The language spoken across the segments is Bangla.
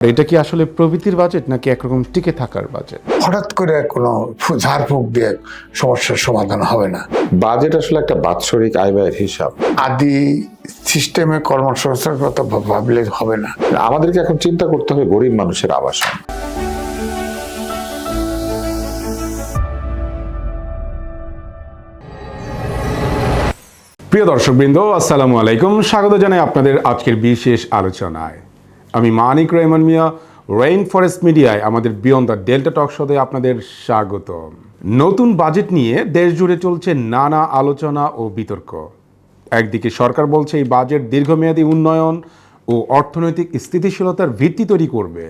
এটা কি আসলে প্রবৃদ্ধির বাজেট নাকি একরকম টিকে থাকার বাজেট? হঠাৎ করে কোনো ঝাড়ফুঁক দিয়ে সমস্যার সমাধান হবে না। বাজেট আসলে একটা বাৎসরিক আয় ব্যয়ের হিসাব। আদি সিস্টেমে কর্মসংস্থানের কথা ভাবলে হবে না। আমাদেরকে এখন চিন্তা করতে হবে গরিব মানুষের আবাসন। প্রিয় দর্শকবৃন্দ, আসসালামু আলাইকুম। স্বাগত জানাই আপনাদের আজকের বিশেষ আলোচনায়। আমি মানিক রহমান মিয়া, রেইন ফরেস্ট মিডিয়ায় আমাদের বিয়ন্ড দ্য ডেল্টা টক শোতে আপনাদের স্বাগত। নতুন বাজেট নিয়ে দেশ জুড়ে চলছে নানা আলোচনা ও বিতর্ক। একদিকে সরকার বলছে এই বাজেট দীর্ঘমেয়াদী উন্নয়ন ও অর্থনৈতিক স্থিতিশীলতার ভিত্তি তৈরি করবে।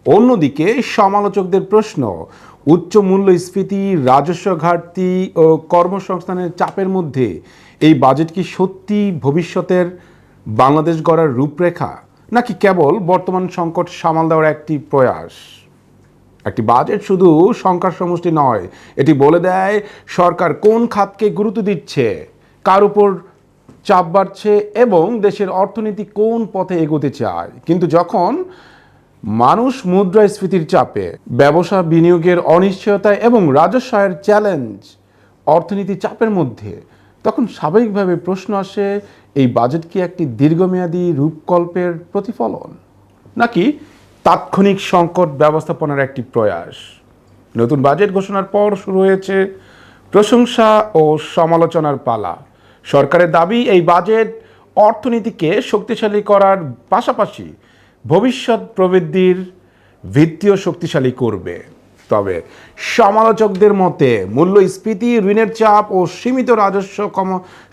অন্যদিকে সমালোচকদের প্রশ্ন, উচ্চ মূল্যস্ফীতি, রাজস্ব ঘাটতি ও কর্মসংস্থানের চাপের মধ্যে এই বাজেট কি সত্যি ভবিষ্যতের বাংলাদেশ গড়ার রূপরেখা, নাকি কেবল বর্তমান সংকট সামাল দেওয়ার একটি প্রয়াস? একটি বাজেট শুধু সংখ্যার সমষ্টি নয়, এটি বলে দেয় সরকার কোন খাতকে গুরুত্ব দিচ্ছে, কার উপর চাপ বাড়ছে এবং দেশের অর্থনীতি কোন পথে এগোতে চায়। কিন্তু যখন মানুষ মুদ্রাস্ফীতির চাপে, ব্যবসা বিনিয়োগের অনিশ্চয়তায় এবং রাজস্ব আয়ের চ্যালেঞ্জ, অর্থনীতি চাপের মধ্যে, তখন স্বাভাবিকভাবে প্রশ্ন আসে, এই বাজেট কি একটি দীর্ঘমেয়াদী রূপকল্পের প্রতিফলন, নাকি তাৎক্ষণিক সংকট ব্যবস্থাপনার একটি প্রয়াস? নতুন বাজেট ঘোষণার পর শুরু হয়েছে প্রশংসা ও সমালোচনার পালা। সরকারের দাবি এই বাজেট অর্থনীতিকে শক্তিশালী করার পাশাপাশি ভবিষ্যৎ প্রবৃদ্ধির ভিত্তিও শক্তিশালী করবে। তবে সমালোচকদের মতে মূল্যস্ফীতি, ঋণের চাপ ও সীমিত রাজস্ব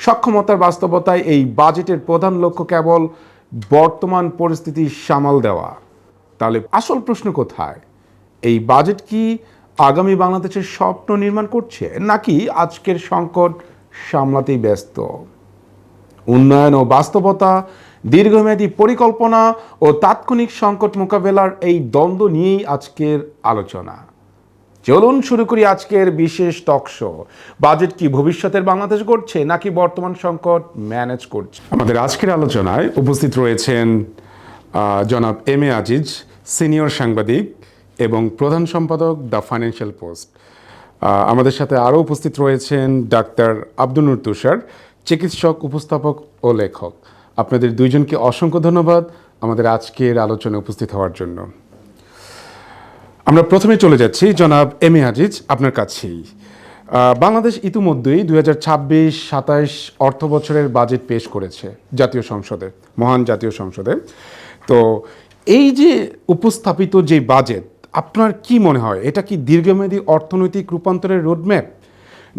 সক্ষমতার বাস্তবতায় এই বাজেটের প্রধান লক্ষ্য কেবল বর্তমান পরিস্থিতি সামাল দেওয়া। তাহলে আসল প্রশ্ন কোথায়? এই বাজেট কি আগামী বাংলাদেশের স্বপ্ন নির্মাণ করছে, নাকি আজকের সংকট সামলাতেই ব্যস্ত? উন্নয়ন ও বাস্তবতা, দীর্ঘমেয়াদী পরিকল্পনা ও তাৎক্ষণিক সংকট মোকাবেলার এই দ্বন্দ্ব নিয়েই আজকের আলোচনা। চলুন শুরু করি আজকের বিশেষ টক শো। বাজেট কি ভবিষ্যতের বাংলাদেশ গড়ছে, নাকি বর্তমান সংকট ম্যানেজ করছে? আমাদের আজকের আলোচনায় উপস্থিত রয়েছেন জনাব এম এ আজিজ, সিনিয়র সাংবাদিক এবং প্রধান সম্পাদক দ্য ফাইন্যান্সিয়াল পোস্ট। আমাদের সাথে আরও উপস্থিত রয়েছেন ডাক্তার আব্দুল নূর তুষার, চিকিৎসক, উপস্থাপক ও লেখক। আপনাদের দুইজনকে অসংখ্য ধন্যবাদ আমাদের আজকের আলোচনায় উপস্থিত হওয়ার জন্য। আমরা প্রথমে চলে যাচ্ছি জনাব এম এ আজিজ, আপনার কাছেই। বাংলাদেশ ইতিমধ্যেই 2026-27 অর্থ বছরের বাজেট পেশ করেছে জাতীয় সংসদে, মহান জাতীয় সংসদে। তো এই যে উপস্থাপিত যে বাজেট, আপনার কি মনে হয় এটা কি দীর্ঘমেয়াদী অর্থনৈতিক রূপান্তরের রোডম্যাপ,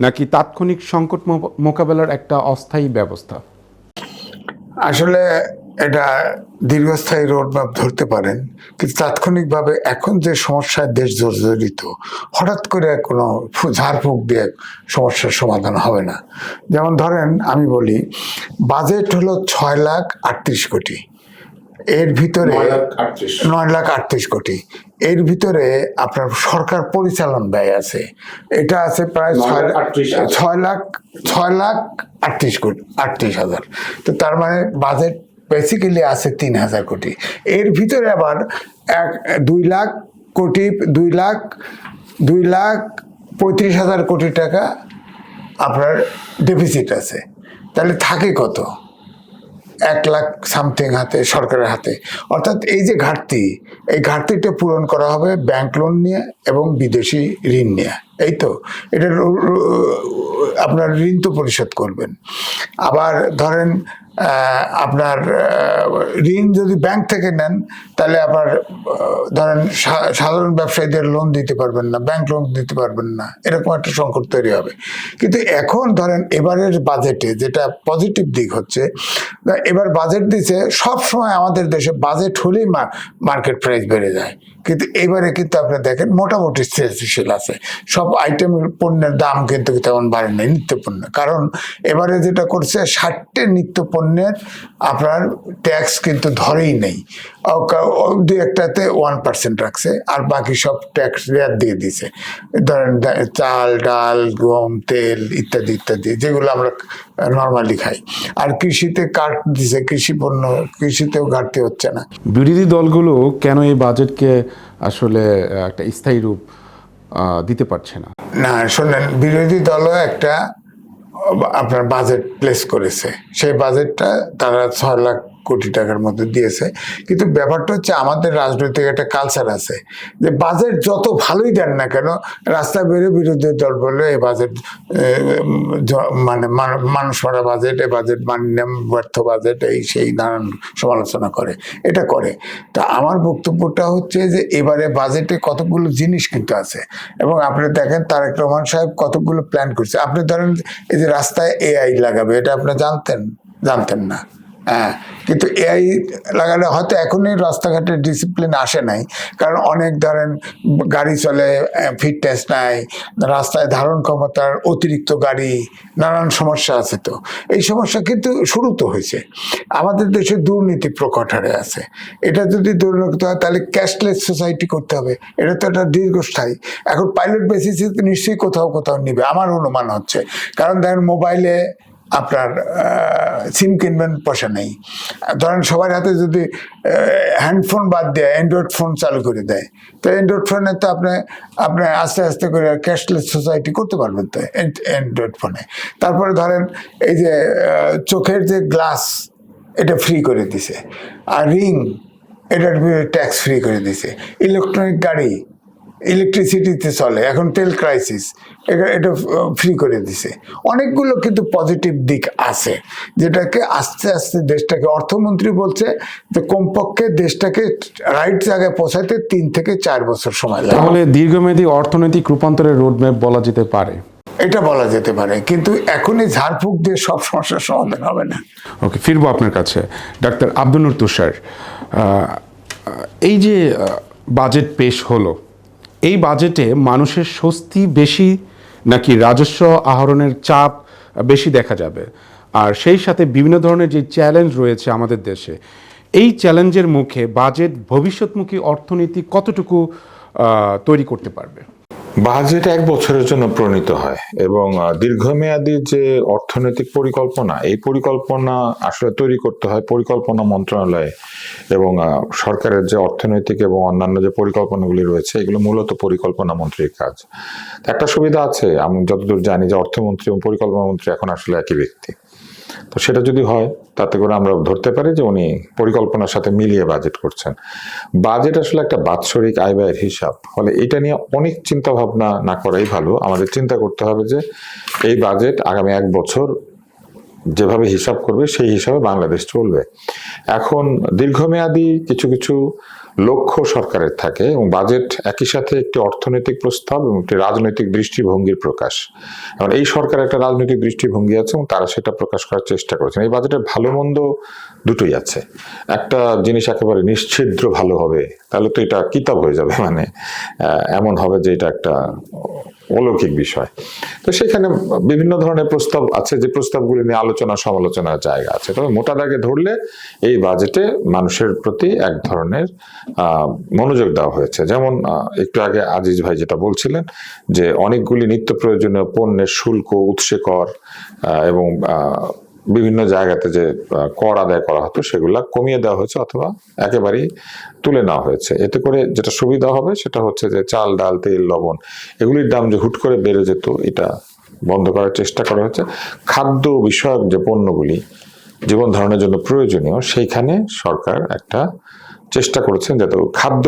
নাকি তাৎক্ষণিক সংকট মোকাবেলার একটা অস্থায়ী ব্যবস্থা? আসলে এটা দীর্ঘস্থায়ী রোডম্যাপ ধরতে পারেন, কিন্তু তাৎক্ষণিকভাবে এখন যে সমস্যায় দেশ জর্জরিত, হঠাৎ করে কোনো ঝাড়ফুঁক দিয়ে সমস্যার সমাধান হবে না। যেমন ধরেন, আমি বলি বাজেট হলো 6,38,00,000,000। এর ভিতরে 9,38,00,000,000। এর ভিতরে আপনার সরকার পরিচালন ব্যয় আছে, এটা আছে প্রায় 6,38,00,000। তো তার মানে বাজেট বেসিক্যালি আছে 3,000 কোটি। এর ভিতরে আবার 2,35,000 কোটি টাকা আপনার ডেফিসিট আছে। তাহলে থাকে কত? 1,00,000 সামথিং হাতে, সরকারের হাতে। অর্থাৎ এই যে ঘাটতি, এই ঘাটতিটা পূরণ করা হবে ব্যাংক লোন নিয়ে এবং বিদেশি ঋণ নিয়ে। এই তো, এটা আপনার ঋণ তো পরিশোধ করবেন। আবার ধরেন আপনার ঋণ যদি ব্যাংক থেকে নেন, তাহলে আবার ধরেন সাধারণ ব্যবসায়ীদের লোন দিতে পারবেন না, ব্যাংক লোন দিতে পারবেন না, এরকম একটা সংকট তৈরি হবে। কিন্তু এখন ধরেন এবারের বাজেটে যেটা পজিটিভ দিক হচ্ছে, এবার বাজেট দিচ্ছে, সব সময় আমাদের দেশে বাজেট হলেই মার্কেট প্রাইস বেড়ে যায়, কিন্তু এবারে কিন্তু আপনি দেখেন মোটামুটি স্থিতিশীল আছে। সব আইটেম পণ্যের দাম কিন্তু তেমন বাড়ে নাই, নিত্য পণ্য। কারণ এবারে যেটা করছে, 60টে নিত্য পণ্য পণ্যের আপনার ট্যাক্স কিন্তু ধরেই নেই, দু একটাতে 1% রাখছে, আর বাকি সব ট্যাক্স রেয়ার দিয়ে দিছে। ধরেন চাল, ডাল, গম, তেল ইত্যাদি ইত্যাদি, যেগুলো আমরা নর্মালি খাই। আর কৃষিতে কাট দিছে, কৃষি পণ্য, কৃষিতেও ঘাটতি হচ্ছে না। বিরোধী দলগুলো কেন এই বাজেটকে আসলে একটা স্থায়ী রূপ দিতে পারছে না? না শোনেন, বিরোধী দলও একটা আপনার বাজেট প্লেস করেছে, সেই বাজেটটা তারা 6 লাখ কোটি টাকার মধ্যে দিয়েছে। কিন্তু ব্যাপারটা হচ্ছে আমাদের রাজনৈতিক একটা কালচার আছে যে বাজেট যত ভালোই দেন না কেন, রাস্তায় বেরো বিরোধী দল বললে এই বাজেট মানে মানুষ মারা বাজেট, এই বাজেট মাননীয় ব্যর্থ বাজেট, এই সেই নানান সমালোচনা করে, এটা করে। তা আমার বক্তব্যটা হচ্ছে যে এবারে বাজেটে কতগুলো জিনিস কিন্তু আছে, এবং আপনি দেখেন তারেক রহমান সাহেব কতগুলো প্ল্যান করছে। আপনি ধরেন এই যে রাস্তায় AI লাগাবে, এটা আপনি জানতেন না? হ্যাঁ, কিন্তু AI লাগালে হয়তো এখনই রাস্তাঘাটে ডিসিপ্লিন আসে নাই, কারণ অনেক ধরেন গাড়ি চলে, ফিটনেস নাই, রাস্তায় ধারণ ক্ষমতার অতিরিক্ত গাড়ি, নানান সমস্যা আছে। তো এই সমস্যা কিন্তু শুরু তো হয়েছে। আমাদের দেশে দুর্নীতি প্রকট হারে আছে। এটা যদি দুর্নীতি হয় তাহলে ক্যাশলেস সোসাইটি করতে হবে, এটা তো একটা দীর্ঘস্থায়ী। এখন পাইলট বেসিসে নিশ্চয়ই কোথাও কোথাও নিবে আমার অনুমান হচ্ছে, কারণ দেখেন মোবাইলে আপনার সিম কিনবেন, পয়সা নেই। ধরেন সবার হাতে যদি হ্যান্ডফোন বাদ দিয়ে অ্যান্ড্রয়েড ফোন চালু করে দেয়, তো অ্যান্ড্রয়েড ফোনে তো আপনি আস্তে আস্তে করে ক্যাশলেস সোসাইটি করতে পারবেন তো অ্যান্ড্রয়েড ফোনে। তারপরে ধরেন এই যে চোখের যে গ্লাস, এটা ফ্রি করে দিছে, আর রিং এটার ট্যাক্স ফ্রি করে দিছে। ইলেকট্রনিক গাড়ি ইলেকট্রিসিটিতে চলে, এখন তেল ক্রাইসিস, এটা ফ্রি করে দিছে। অনেকগুলো কিন্তু পজিটিভ দিক আছে, যেটাকে আস্তে আস্তে দেশটাকে, অর্থমন্ত্রী বলছে যে কমপক্ষে দেশটাকে রাইট জায়গায় পৌঁছাতে 3 থেকে 4 বছর সময় লাগে। তাহলে দীর্ঘমেয়াদী অর্থনৈতিক রূপান্তরের রোডম্যাপ বলা যেতে পারে? এটা বলা যেতে পারে, কিন্তু এখনই ঝাড়ফুঁক দিয়ে সব সমস্যার সমাধান হবে না। ওকে, ফিরবো আপনার কাছে। ডাক্তার আব্দুল নূর তুষার, এই যে বাজেট পেশ হলো, এই বাজেটে মানুষের স্বস্তি বেশি নাকি রাজস্ব আহরণের চাপ বেশি দেখা যাবে? আর সেই সাথে বিভিন্ন ধরনের যে চ্যালেঞ্জ রয়েছে আমাদের দেশে, এই চ্যালেঞ্জের মুখে বাজেট ভবিষ্যৎমুখী অর্থনীতি কতটুকু তৈরি করতে পারবে? বাজেট 1 বছরের জন্য প্রণীত হয়, এবং দীর্ঘমেয়াদী যে অর্থনৈতিক পরিকল্পনা, এই পরিকল্পনা আসলে তৈরি করতে হয় পরিকল্পনা মন্ত্রণালয়ে, এবং সরকারের যে অর্থনৈতিক এবং অন্যান্য যে পরিকল্পনাগুলি রয়েছে, এগুলো মূলত পরিকল্পনা মন্ত্রীর কাজ। একটা সুবিধা আছে, আমি যতদূর জানি যে অর্থমন্ত্রী এবং পরিকল্পনা মন্ত্রী এখন আসলে একই ব্যক্তি। তো সেটা যদি হয়, তাতে করে আমরা ধরতে পারি যে উনি পরিকল্পনার সাথে মিলিয়ে বাজেট করছেন। বাজেট আসলে একটা বাৎসরিক আয় ব্যয়ের হিসাব, ফলে এটা নিয়ে অনেক চিন্তা ভাবনা না করাই ভালো। আমাদের চিন্তা করতে হবে যে এই বাজেট আগামী 1 বছর যেভাবে হিসাব করবে সেই হিসাবে বাংলাদেশ চলবে। এখন দীর্ঘমেয়াদী কিছু কিছু লক্ষ্য সরকারের থাকে, এবং বাজেট একই সাথে একটি অর্থনৈতিক প্রস্তাব এবং একটি রাজনৈতিক দৃষ্টিভঙ্গির প্রকাশ। এখন এই সরকার একটা রাজনৈতিক দৃষ্টিভঙ্গি আছে এবং তারা সেটা প্রকাশ করার চেষ্টা করেছেন। এই বাজেটের ভালো মন্দ দুটোই আছে। একটা জিনিস একেবারে নিশ্ছিদ্র ভালো হবে, তাহলে তো এটা কিতাব হয়ে যাবে, মানে এমন হবে যে এটা একটা অলৌকিক বিষয়। তো সেখানে বিভিন্ন ধরনের প্রস্তাব আছে, যে প্রস্তাবগুলি নিয়ে আলোচনা সমালোচনার জায়গা আছে। তবে মোটা দাগে ধরলে এই বাজেটে মানুষের প্রতি এক ধরনের মনোযোগ দেওয়া হয়েছে। যেমন একটু আগে আজিজ ভাই যেটা বলছিলেন, যে অনেকগুলি নিত্য প্রয়োজনীয় পণ্যের শুল্ক, উৎসে কর এবং বিভিন্ন জায়গাতে যে কর আদায় করা হতো সেগুলা কমিয়ে দেওয়া হয়েছে অথবা একেবারেই তুলে নেওয়া হয়েছে। এতে করে যেটা সুবিধা হবে সেটা হচ্ছে যে চাল, ডাল, তেল, লবণ এগুলির দাম যে হুট করে বেড়ে যেত, এটা বন্ধ করার চেষ্টা করা হচ্ছে। খাদ্য বিষয়ক যে পণ্যগুলি জীবন ধারণের জন্য প্রয়োজনীয়, সেইখানে সরকার একটা চেষ্টা করেছেন যাতে খাদ্য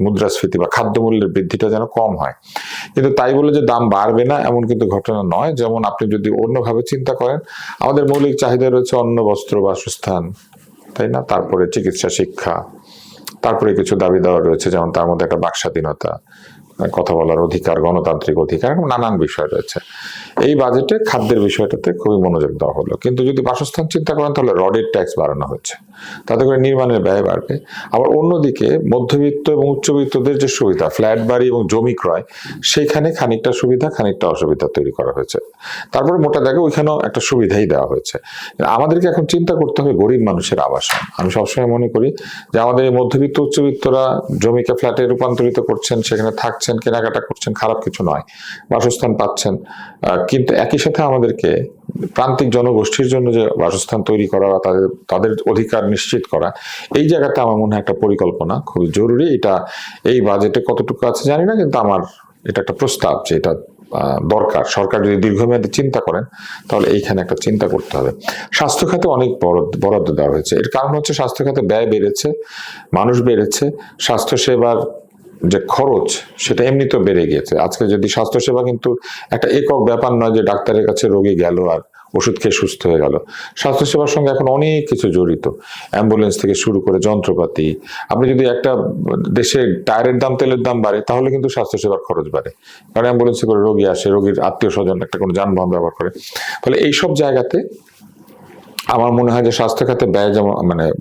মুদ্রাস্ফীতি বা খাদ্য মূল্যের বৃদ্ধিটা যেন কম হয়। কিন্তু তাই বলে যে দাম বাড়বে না এমন কিন্তু ঘটনা নয়। যেমন আপনি যদি অন্যভাবে চিন্তা করেন, আমাদের মৌলিক চাহিদা রয়েছে অন্ন, বস্ত্র, বাসস্থান, তাই না? তারপরে চিকিৎসা, শিক্ষা, তারপরে কিছু দাবি দেওয়া রয়েছে, যেমন তার মধ্যে একটা বাক স্বাধীনতা, কথা বলার অধিকার, গণতান্ত্রিক অধিকার এবং নানান বিষয় রয়েছে। এই বাজেটে খাদ্যের বিষয়টাতে খুবই মনোযোগ দেওয়া হলো। কিন্তু যদি বাসস্থান চিন্তা করেন তাহলে রডের ট্যাক্স বাড়ানো হচ্ছে, তাতে করে নির্মাণের ব্যয় বাড়বে। আবার অন্যদিকে মধ্যবিত্ত এবং উচ্চবিত্তদের যে সুবিধা, ফ্ল্যাট বাড়ি এবং জমি ক্রয়, সেইখানে খানিকটা সুবিধা খানিকটা অসুবিধা তৈরি করা হয়েছে। তারপরে মোটা দাগে ওইখানেও একটা সুবিধাই দেওয়া হয়েছে। আমাদেরকে এখন চিন্তা করতে হবে গরিব মানুষের আবাসন। আমি সবসময় মনে করি যে আমাদের এই মধ্যবিত্ত উচ্চবিত্তরা জমিকে ফ্ল্যাটে রূপান্তরিত করছেন, সেখানে থাকছেন, কেনাকাটা করছেন, খারাপ কিছু নয়, বাসস্থান পাচ্ছেন। কিন্তু একই সাথে আমাদেরকে প্রান্তিক জনগোষ্ঠীর জন্য যে বাসস্থান তৈরি করা বা তাদের অধিকার নিশ্চিত করা, এই জায়গাতে আমার মনে হয় একটা পরিকল্পনা খুবই জরুরি। এটা এই বাজেটে কতটুকু আছে জানি না, কিন্তু আমার এটা একটা প্রস্তাব যে এটা দরকার। সরকার যদি দীর্ঘমেয়াদী চিন্তা করেন তাহলে এইখানে একটা চিন্তা করতে হবে। স্বাস্থ্য খাতে অনেক বরাদ্দ দেওয়া হয়েছে। এর কারণ হচ্ছে স্বাস্থ্য খাতে ব্যয় বেড়েছে, মানুষ বেড়েছে, স্বাস্থ্য সেবার যে খরচ সেটা এমনিতেও বেড়ে গিয়েছে। আজকে যদি স্বাস্থ্যসেবা কিন্তু একটা একক ব্যাপার নয় যে ডাক্তারের কাছে রোগী গেল আর ওষুধ খেয়ে সুস্থ হয়ে গেল। স্বাস্থ্যসেবার সঙ্গে এখন অনেক কিছু জড়িত, অ্যাম্বুলেন্স থেকে শুরু করে যন্ত্রপাতি। আপনি যদি একটা দেশে টায়ারের দাম, তেলের দাম বাড়ে, তাহলে কিন্তু স্বাস্থ্যসেবার খরচ বাড়ে, কারণ অ্যাম্বুলেন্সে করে রোগী আসে, রোগীর আত্মীয় স্বজন একটা কোনো যানবাহন ব্যবহার করে। ফলে এইসব জায়গাতে আমার মনে হয় যে স্বাস্থ্য খাতে ব্যয় যেমন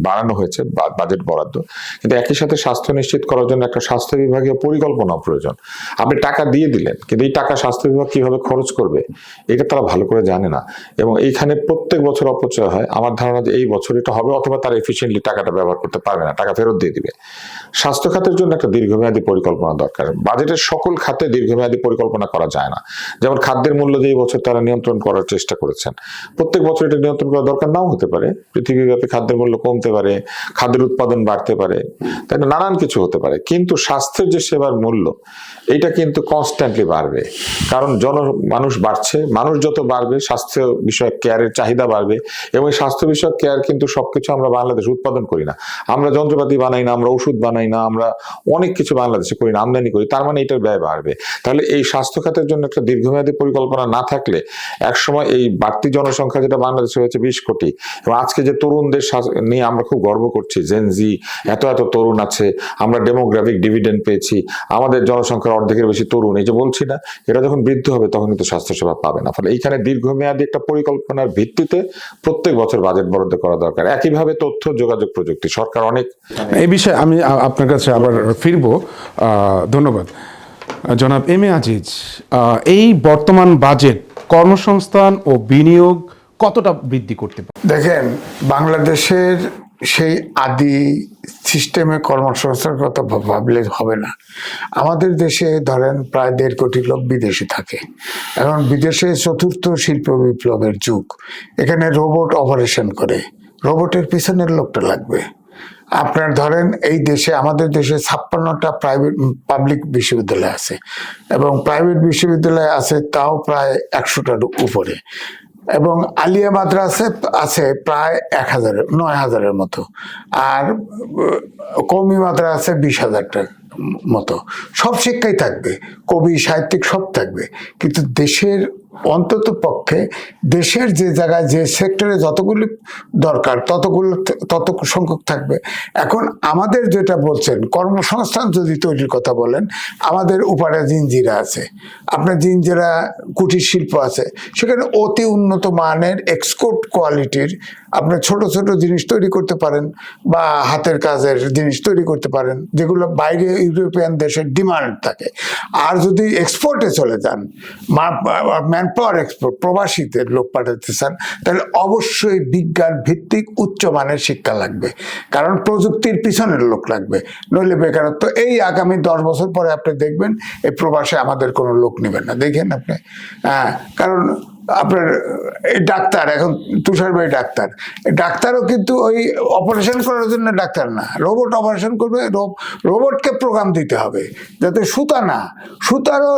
বাড়ানো হয়েছে বাজেট বরাদ্দ, কিন্তু একই সাথে স্বাস্থ্য নিশ্চিত করার জন্য একটা স্বাস্থ্য বিভাগীয় পরিকল্পনা প্রয়োজন। আপনি টাকা দিয়ে দিলেন, কিন্তু এই টাকা স্বাস্থ্য বিভাগ কিভাবে খরচ করবে এটা তারা ভালো করে জানে না, এবং এইখানে প্রত্যেক বছর অপচয় হয়। আমার ধারণা যে এই বছর এটা হবে, অথবা তারা এফিসিয়েন্টলি টাকাটা ব্যবহার করতে পারবে না, টাকা ফেরত দিয়ে দিবে। স্বাস্থ্য খাতের জন্য একটা দীর্ঘমেয়াদী পরিকল্পনা দরকার। বাজেটের সকল খাতে দীর্ঘমেয়াদী পরিকল্পনা করা যায় না। যেমন খাদ্যের মূল্য যে এই বছর তারা নিয়ন্ত্রণ করার চেষ্টা করেছেন, প্রত্যেক বছর এটা নিয়ন্ত্রণ করা দরকার নাও হতে পারে। পৃথিবীব্যাপী খাদ্যের মূল্য কমতে পারে, খাদ্যের উৎপাদন বাড়তে পারে, তাই না, নানান কিছু হতে পারে। কিন্তু স্বাস্থ্যের যে সেবার মূল্য, এটা কিন্তু কনস্ট্যান্টলি বাড়বে, কারণ মানুষ বাড়ছে। মানুষ যত বাড়বে, স্বাস্থ্য বিষয়ক কেয়ারের চাহিদা বাড়বে, এবং স্বাস্থ্য বিষয়ক কেয়ার কিন্তু সবকিছু আমরা বাংলাদেশে উৎপাদন করি না। আমরা যন্ত্রপাতি বানাই না, আমরা ওষুধ বানাই না, আমরা অনেক কিছু বাংলাদেশে করি না, আমদানি করি। তার মানে এটার ব্যয় বাড়বে। তাহলে এই স্বাস্থ্য খাতের জন্য একটা দীর্ঘমেয়াদী পরিকল্পনা না থাকলে একসময় এই বাড়তি জনসংখ্যা যেটা বাংলাদেশে হয়েছে 20 কোটি, এবং আজকে যে তরুণদের নিয়ে আমরা খুব গর্ব করছি, জেনজি এত এত তরুণ আছে, আমরা ডেমোগ্রাফিক ডিভিডেন্ড পেয়েছি, আমাদের জনসংখ্যার অর্ধেকের বেশি তরুণ, এই যে বলছি না, এটা যখন বৃদ্ধি হবে তখন কিন্তু স্বাস্থ্যসেবা পাবে না। ফলে এইখানে দীর্ঘমেয়াদী একটা পরিকল্পনার ভিত্তিতে প্রত্যেক বছর বাজেট বরাদ্দ করা দরকার। একইভাবে তথ্য যোগাযোগ প্রযুক্তি, সরকার অনেক এই বিষয়ে আমি আপনার কাছে আবার ফিরবো। ধন্যবাদ জনাব এম এ আজিজ। এই বর্তমান বাজেট কর্মসংস্থান ও বিনিয়োগ কতটা বৃদ্ধি করতে পারে? দেখেন, বাংলাদেশের সেই আদি সিস্টেমে কর্মসংস্থানের কথা ভাবলে হবে না। আমাদের দেশে ধরেন প্রায় 1.5 কোটি লোক বিদেশে থাকে। এখন বিদেশে চতুর্থ শিল্প বিপ্লবের যুগ, এখানে রোবট অপারেশন করে, রোবটের পিছনের লোকটা লাগবে। আপনার ধরেন এই দেশে, আমাদের দেশে 56টা প্রাইভেট পাবলিক বিশ্ববিদ্যালয় আছে, এবং প্রাইভেট বিশ্ববিদ্যালয় আছে তাও প্রায় 100টার উপরে, এবং আলিয়া মাদ্রাসা আছে প্রায় 9,000-এর মতো, আর কওমি মাদ্রাসা আছে 20,000টার মতো। সব শিক্ষাই থাকবে, কবি সাহিত্যিক সব থাকবে, কিন্তু দেশের অন্তত পক্ষে দেশের যে জায়গায় যে সেক্টরে যতগুলি দরকার তত সংখ্যক থাকবে। এখন আমাদের যেটা বলছেন কর্মসংস্থান যদি তৈরির কথা বলেন, আমাদের উপারে জিঞ্জিরা আছে, আপনার জিঞ্জিরা কুটির শিল্প আছে, সেখানে অতি উন্নত মানের এক্সপোর্ট কোয়ালিটির আপনার ছোট ছোট জিনিস তৈরি করতে পারেন, বা হাতের কাজের জিনিস তৈরি করতে পারেন, যেগুলো বাইরে ইউরোপিয়ান দেশের ডিমান্ড থাকে। আর যদি এক্সপোর্টে চলে যান, ম্যান পাওয়ার এক্সপোর্ট, প্রবাসীদের লোক পাঠাতে চান, তাহলে অবশ্যই বিজ্ঞান ভিত্তিক উচ্চমানের শিক্ষা লাগবে, কারণ প্রযুক্তির পিছনের লোক লাগবে, নইলে বেকারত্ব। এই আগামী 10 বছর পরে আপনি দেখবেন এই প্রবাসে আমাদের কোনো লোক নেবেন না, দেখেন আপনি। কারণ আপনার এই ডাক্তার, এখন তুষার ভাই ডাক্তারও কিন্তু ওই অপারেশন করার জন্য ডাক্তার না, রোবট অপারেশন করবে, রোবটকে প্রোগ্রাম দিতে হবে যাতে সুতারও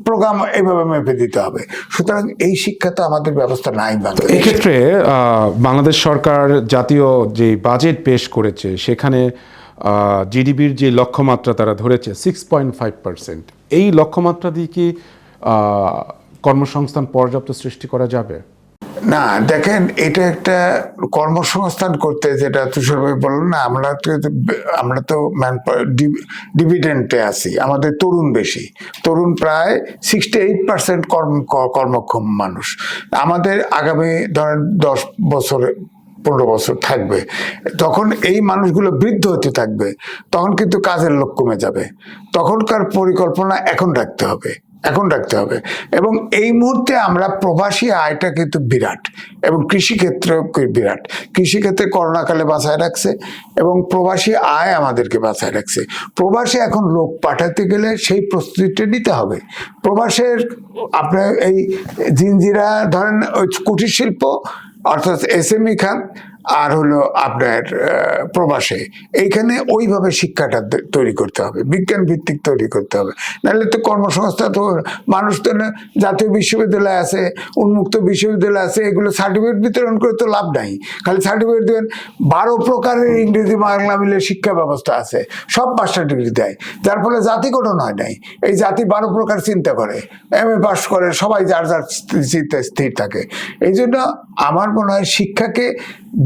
প্রোগ্রাম এইভাবে মেপে দিতে হবে। সুতরাং এই শিক্ষা তো আমাদের ব্যবস্থা নাই বাংলাদেশে। এক্ষেত্রে বাংলাদেশ সরকার জাতীয় যে বাজেট পেশ করেছে, সেখানে জিডিপির যে লক্ষ্যমাত্রা তারা ধরেছে 6.5%, এই লক্ষ্যমাত্রা দিয়ে কি কর্মসংস্থান পর্যাপ্ত সৃষ্টি করা যাবে? না দেখেন, এটা একটা কর্মসংস্থান করতে, যেটা তুষার ভাই বললেন না, আমরা তো ম্যান ডিভিডেন্টে আছি, আমাদের তরুণ বেশি, তরুণ প্রায় 68% কর্মক্ষম মানুষ। আমাদের আগামী ধরেন 10 বছর 15 বছর থাকবে, তখন এই মানুষগুলো বৃদ্ধ হতে থাকবে, তখন কিন্তু কাজের লোক কমে যাবে। তখনকার পরিকল্পনা এখন রাখতে হবে, এখন রাখতে হবে। এবং এই মুহূর্তে আমরা প্রবাসী আয়টা কিন্তু বিরাট, এবং কৃষিক্ষেত্রেও বিরাট। কৃষিক্ষেত্রে করোনাকালে বাঁচায় রাখছে, এবং প্রবাসী আয় আমাদেরকে বাঁচায় রাখছে। প্রবাসে এখন লোক পাঠাতে গেলে সেই প্রস্তুতিটা নিতে হবে। প্রবাসের আপনার এই জিনজিরা ধরেন ওই কুটির শিল্প, অর্থাৎ এসএমই খাত, আর হলো আপনার প্রবাসে, এইখানে ওইভাবে শিক্ষাটা তৈরি করতে হবে, বিজ্ঞান ভিত্তিক তৈরি করতে হবে। নাহলে তো কর্মসংস্থান তো, মানুষ তো জাতীয় বিশ্ববিদ্যালয় আছে, উন্মুক্ত বিশ্ববিদ্যালয় আছে, এগুলো সার্টিফিকেট বিতরণ করে তো লাভ নাই। খালি সার্টিফিকেট দেবেন, 12 প্রকারের ইংরেজি বাংলা মিলে শিক্ষা ব্যবস্থা আছে, সব মাস্টার ডিগ্রি দেয়, যার ফলে জাতি গঠন হয় নাই। এই জাতি 12 প্রকার চিন্তা করে, এমএ পাস করে, সবাই যার যার চিন্তায় স্থির থাকে। এই জন্য আমার মনে হয় শিক্ষাকে,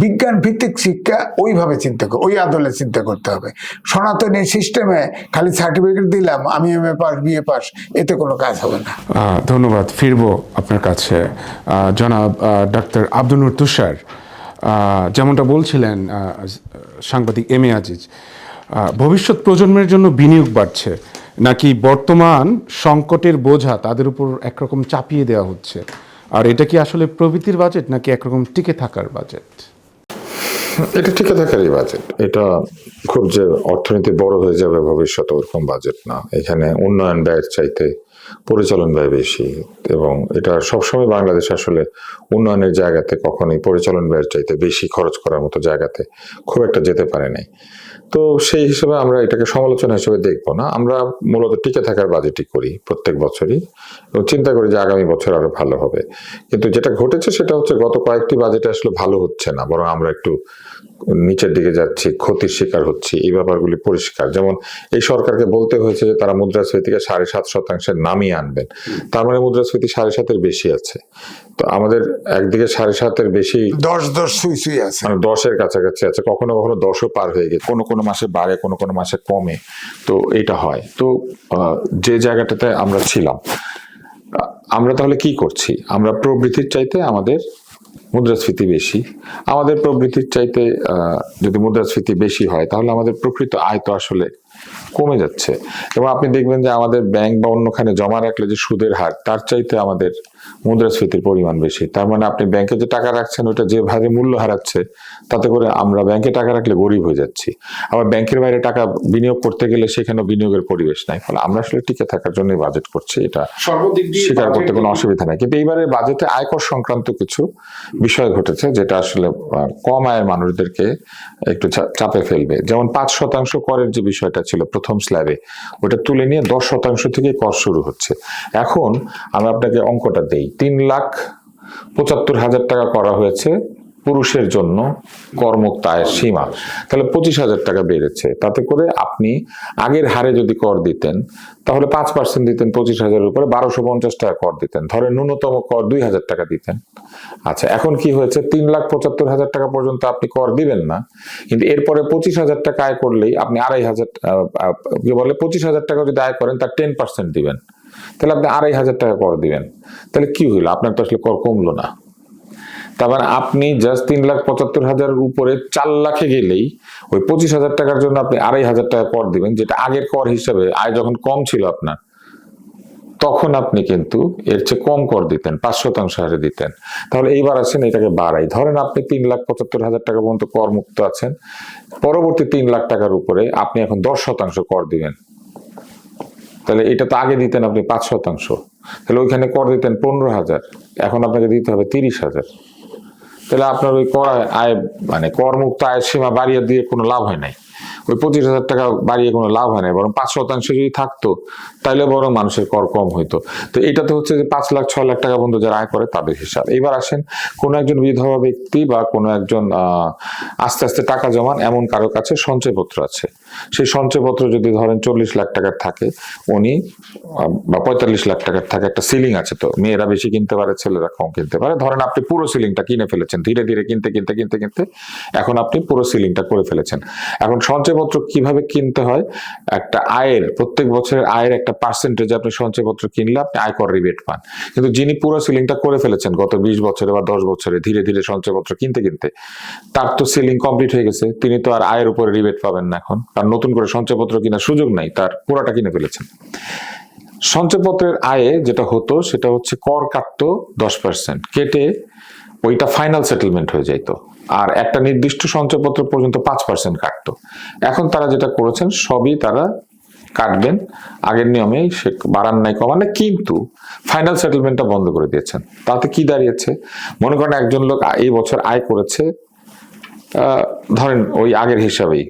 বিজ্ঞান ভিত্তিক শিক্ষা ওইভাবে চিন্তা করে, ওই আদলে চিন্তা করতে হবে। সনাতনী সিস্টেমে খালি সার্টিফিকেট দিলাম, আমি এমএ পাস বিএ পাস, এতে কোনো কাজ হবে না। ধন্যবাদ, ফিরবো আপনার কাছে। জনাব ডাক্তার আব্দুল নূর তুষার, যেমনটা বলছিলেন সাংবাদিক এম এ আজিজ, ভবিষ্যৎ প্রজন্মের জন্য বিনিয়োগ বাড়ছে নাকি বর্তমান সংকটের বোঝা তাদের উপর একরকম চাপিয়ে দেওয়া হচ্ছে? আর এটা কি আসলে প্রবৃদ্ধির বাজেট নাকি একরকম টিকে থাকার বাজেট? এটা টিকে থাকারই বাজেট। এটা খুব যে অর্থনীতি বড় হয়ে যাবে ভবিষ্যতে ওরকম বাজেট না। এখানে উন্নয়ন ব্যয়ের চাইতে পরিচালন ব্যয় বেশি, এবং এটা সবসময় বাংলাদেশ আসলে উন্নয়নের জায়গাতে কখনোই পরিচালন ব্যয়ের চাইতে বেশি খরচ করার মতো জায়গাতে খুব একটা যেতে পারে নাই। তো সেই হিসেবে আমরা এটাকে সমালোচনা হিসেবে দেখবো না। আমরা মূলত টিকে থাকার বাজেটই করি প্রত্যেক বছরই, এবং চিন্তা করি যে আগামী বছর আরো ভালো হবে। কিন্তু যেটা ঘটেছে সেটা হচ্ছে গত কয়েকটি বাজেটে আসলে ভালো হচ্ছে না, বরং আমরা একটু নিচের দিকে যাচ্ছি, ক্ষতির শিকার হচ্ছি। এই ব্যাপারগুলি পরিষ্কার। যেমন এই সরকারকে বলতে হয়েছে যে তারা মুদ্রাস্ফীতিকে 7.5% নামিয়ে আনবেন, তার মানে মুদ্রাস্ফীতি 7.5-এর বেশি আছে। তো আমাদের একদিকে 7.5-এর বেশি, 10 সুই আছে, মানে 10-এর কাছাকাছি আছে, কখনো কখনো 10ও পার হয়ে গেছে, কোনো কোনো মাসে বাড়ে, কোনো কোনো মাসে কমে। তো এটা হয়। তো যে জায়গাটাতে আমরা ছিলাম, আমরা তাহলে কি করছি? আমরা প্রবৃদ্ধির চাইতে আমাদের মুদ্রাস্ফীতি বেশি। আমাদের প্রবৃদ্ধির চাইতে যদি মুদ্রাস্ফীতি বেশি হয়, তাহলে আমাদের প্রকৃত আয় তো আসলে কমে যাচ্ছে। এবং আপনি দেখবেন যে আমাদের ব্যাংক বা অন্যখানে জমা রাখলে যে সুদের হার, তার চাইতে আমাদের মুদ্রাস্ফীতির পরিমাণ বেশি। তার মানে আপনি ব্যাংকে যে টাকা রাখছেন ওটা যে ভাবে মূল্য হারাচ্ছে, তাতে করে আমরা ব্যাংকে টাকা রাখলে গরিব হয়ে যাচ্ছি। আবার ব্যাংকের বাইরে টাকা বিনিয়োগ করতে গেলে সেখানেও বিনিয়োগের পরিবেশ নাই। ফলে আমরা আসলে টিকে থাকার জন্য বাজেট করছি, এটা স্বীকার করতে কোনো অসুবিধা নাই। কিন্তু এইবারের বাজেটে আয়কর সংক্রান্ত কিছু বিষয় ঘটেছে, যেটা আসলে কম আয়ের মানুষদেরকে একটু চাপে ফেলবে। যেমন 5% করের যে বিষয়টা ছিল প্রথম স্ল্যাবে, ওটা তুলে নিয়ে 10% থেকে কর শুরু হচ্ছে। এখন আমি আপনাকে অঙ্কটা দেই। 3,75,000 টাকা করা হয়েছে পুরুষের জন্য করমুক্ত আয়ের সীমা, তাহলে 25,000 টাকা বেড়েছে। তাতে করে আপনি আগের হারে যদি কর দিতেন, তাহলে 5% দিতেন 25,000-এর উপরে 1,250 টাকা কর দিতেন। ধরেন ন্যূনতম কর 2,000 টাকা দিতেন। আচ্ছা, এখন কি হয়েছে? 3,75,000 টাকা পর্যন্ত আপনি কর দিবেন না, কিন্তু এরপরে 25,000 টাকা আয় করলেই আপনি 2,500 কি বলে 25,000 টাকা যদি আয় করেন তার 10% দিবেন, তাহলে আপনি 2,500 টাকা কর দিবেন। তাহলে কি হইলো? আপনার তো আসলে কর কমলো না। তার মানে আপনি জাস্ট 3,75,000-এর উপরে 4 লাখে গেলেই ওই 25,000 টাকার জন্য আপনি 2,500 টাকা কর দিবেন, যেটা আগের কর হিসেবে আয় যখন কম ছিল আপনার, তখন আপনি কিন্তু এর চেয়ে কম কর দিতেন, 5% হারে দিতেন। তাহলে এইবার আছেন এটাকে বাড়াই, ধরেন আপনি 3,75,000 টাকা পর্যন্ত কর মুক্ত আছেন, পরবর্তী 3 লাখ টাকার উপরে আপনি এখন 10% কর দিবেন। তাহলে এটা তো আগে দিতেন আপনি 5%, তাহলে ওইখানে কর দিতেন 15,000, এখন আপনাকে দিতে হবে 30,000। তাহলে আপনার ওই কর আয়, মানে কর মুক্ত আয়ের সীমা বাড়িয়ে দিয়ে কোনো লাভ হয় নাই। ওই 25,000 টাকা বাড়িয়ে কোনো লাভ হয় নাই, বরং 5% যদি থাকতো তাইলে বরং মানুষের কর কম হইতো। তো এটা তো হচ্ছে যে 5 লাখ 6 লাখ টাকা পর্যন্ত যারা আয় করে তাদের হিসাব। এবার আসেন, কোনো একজন বিধবা ব্যক্তি বা কোনো একজন আস্তে আস্তে টাকা জমান এমন কারো কাছে সঞ্চয়পত্র আছে, সেই সঞ্চয়পত্র যদি ধরেন 40 লাখ টাকার থাকে, উনি বা 45 লাখ টাকার থাকে, একটা সিলিং আছে, তো মেয়েরা বেশি কিনতে পারে, ছেলেরা কম কিনতে পারে। ধরেন আপনি পুরো সিলিংটা কিনে ফেলেছেন, ধীরে ধীরে কিনতে কিনতে কিনতে কিনতে এখন আপনি পুরো সিলিংটা করে ফেলেছেন। এখন সঞ্চয়পত্র কিভাবে কিনতে হয়, একটা আয়ের, প্রত্যেক বছরের আয়ের একটা পার্সেন্টেজ আপনি সঞ্চয়পত্র কিনলে আপনি আয়কর রিবেট পান। কিন্তু যিনি পুরো সিলিংটা করে ফেলেছেন গত 20 বছরে বা 10 বছরে ধীরে ধীরে সঞ্চয়পত্র কিনতে কিনতে, তার তো সিলিং কমপ্লিট হয়ে গেছে, তিনি তো আর আয়ের উপরে রিবেট পাবেন না এখন, কারণ নতুন করে সঞ্চয়পত্র কেনার সুযোগ নাই, তার পুরোটা কিনে ফেলেছেন। সঞ্চয়পত্রের আয়ে যেটা হতো সেটা হচ্ছে কর কাটতো 10%, কেটে ওইটা ফাইনাল সেটেলমেন্ট হয়ে যেত, আর একটা নির্দিষ্ট সঞ্চয়পত্র পর্যন্ত 5% কাটতো। এখন তারা যেটা করেছেন সবই তারা কাটবেন আগের নিয়মেই, সে বাড়ান নাই কমান নাই, কিন্তু ফাইনাল সেটেলমেন্টটা বন্ধ করে দিয়েছেন। তাতে কি দাঁড়িয়েছে, মনে করেন একজন লোক এই বছর আয় করেছে ধরেন ওই আগের হিসাবেই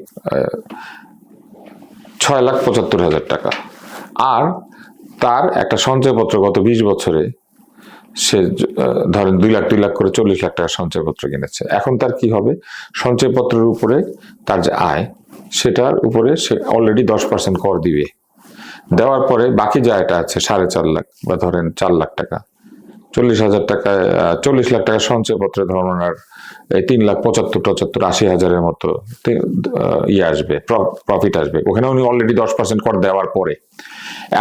6,75,000 টাকা, আর তার একটা সঞ্চয়পত্র গত 20 বছরে সে ধরেন 2 লাখ করে 40 লাখ টাকা সঞ্চয়পত্র কিনেছে। এখন তার কি হবে, সঞ্চয়পত্রের উপরে তার যে আয় সেটার উপরে সে অলরেডি 10% কর দিবে। দেওয়ার পরে বাকি যে আয়টা আছে 4.5 লাখ বা ধরেন 4 লাখ টাকা, 40,000 টাকায় 40 লাখ টাকা সঞ্চয়পত্রে ধরুন আর 3,75,000-80,000 মতো আসবে, প্রফিট আসবে, ওখানে উনি অলরেডি 10% কর দেওয়ার পরে।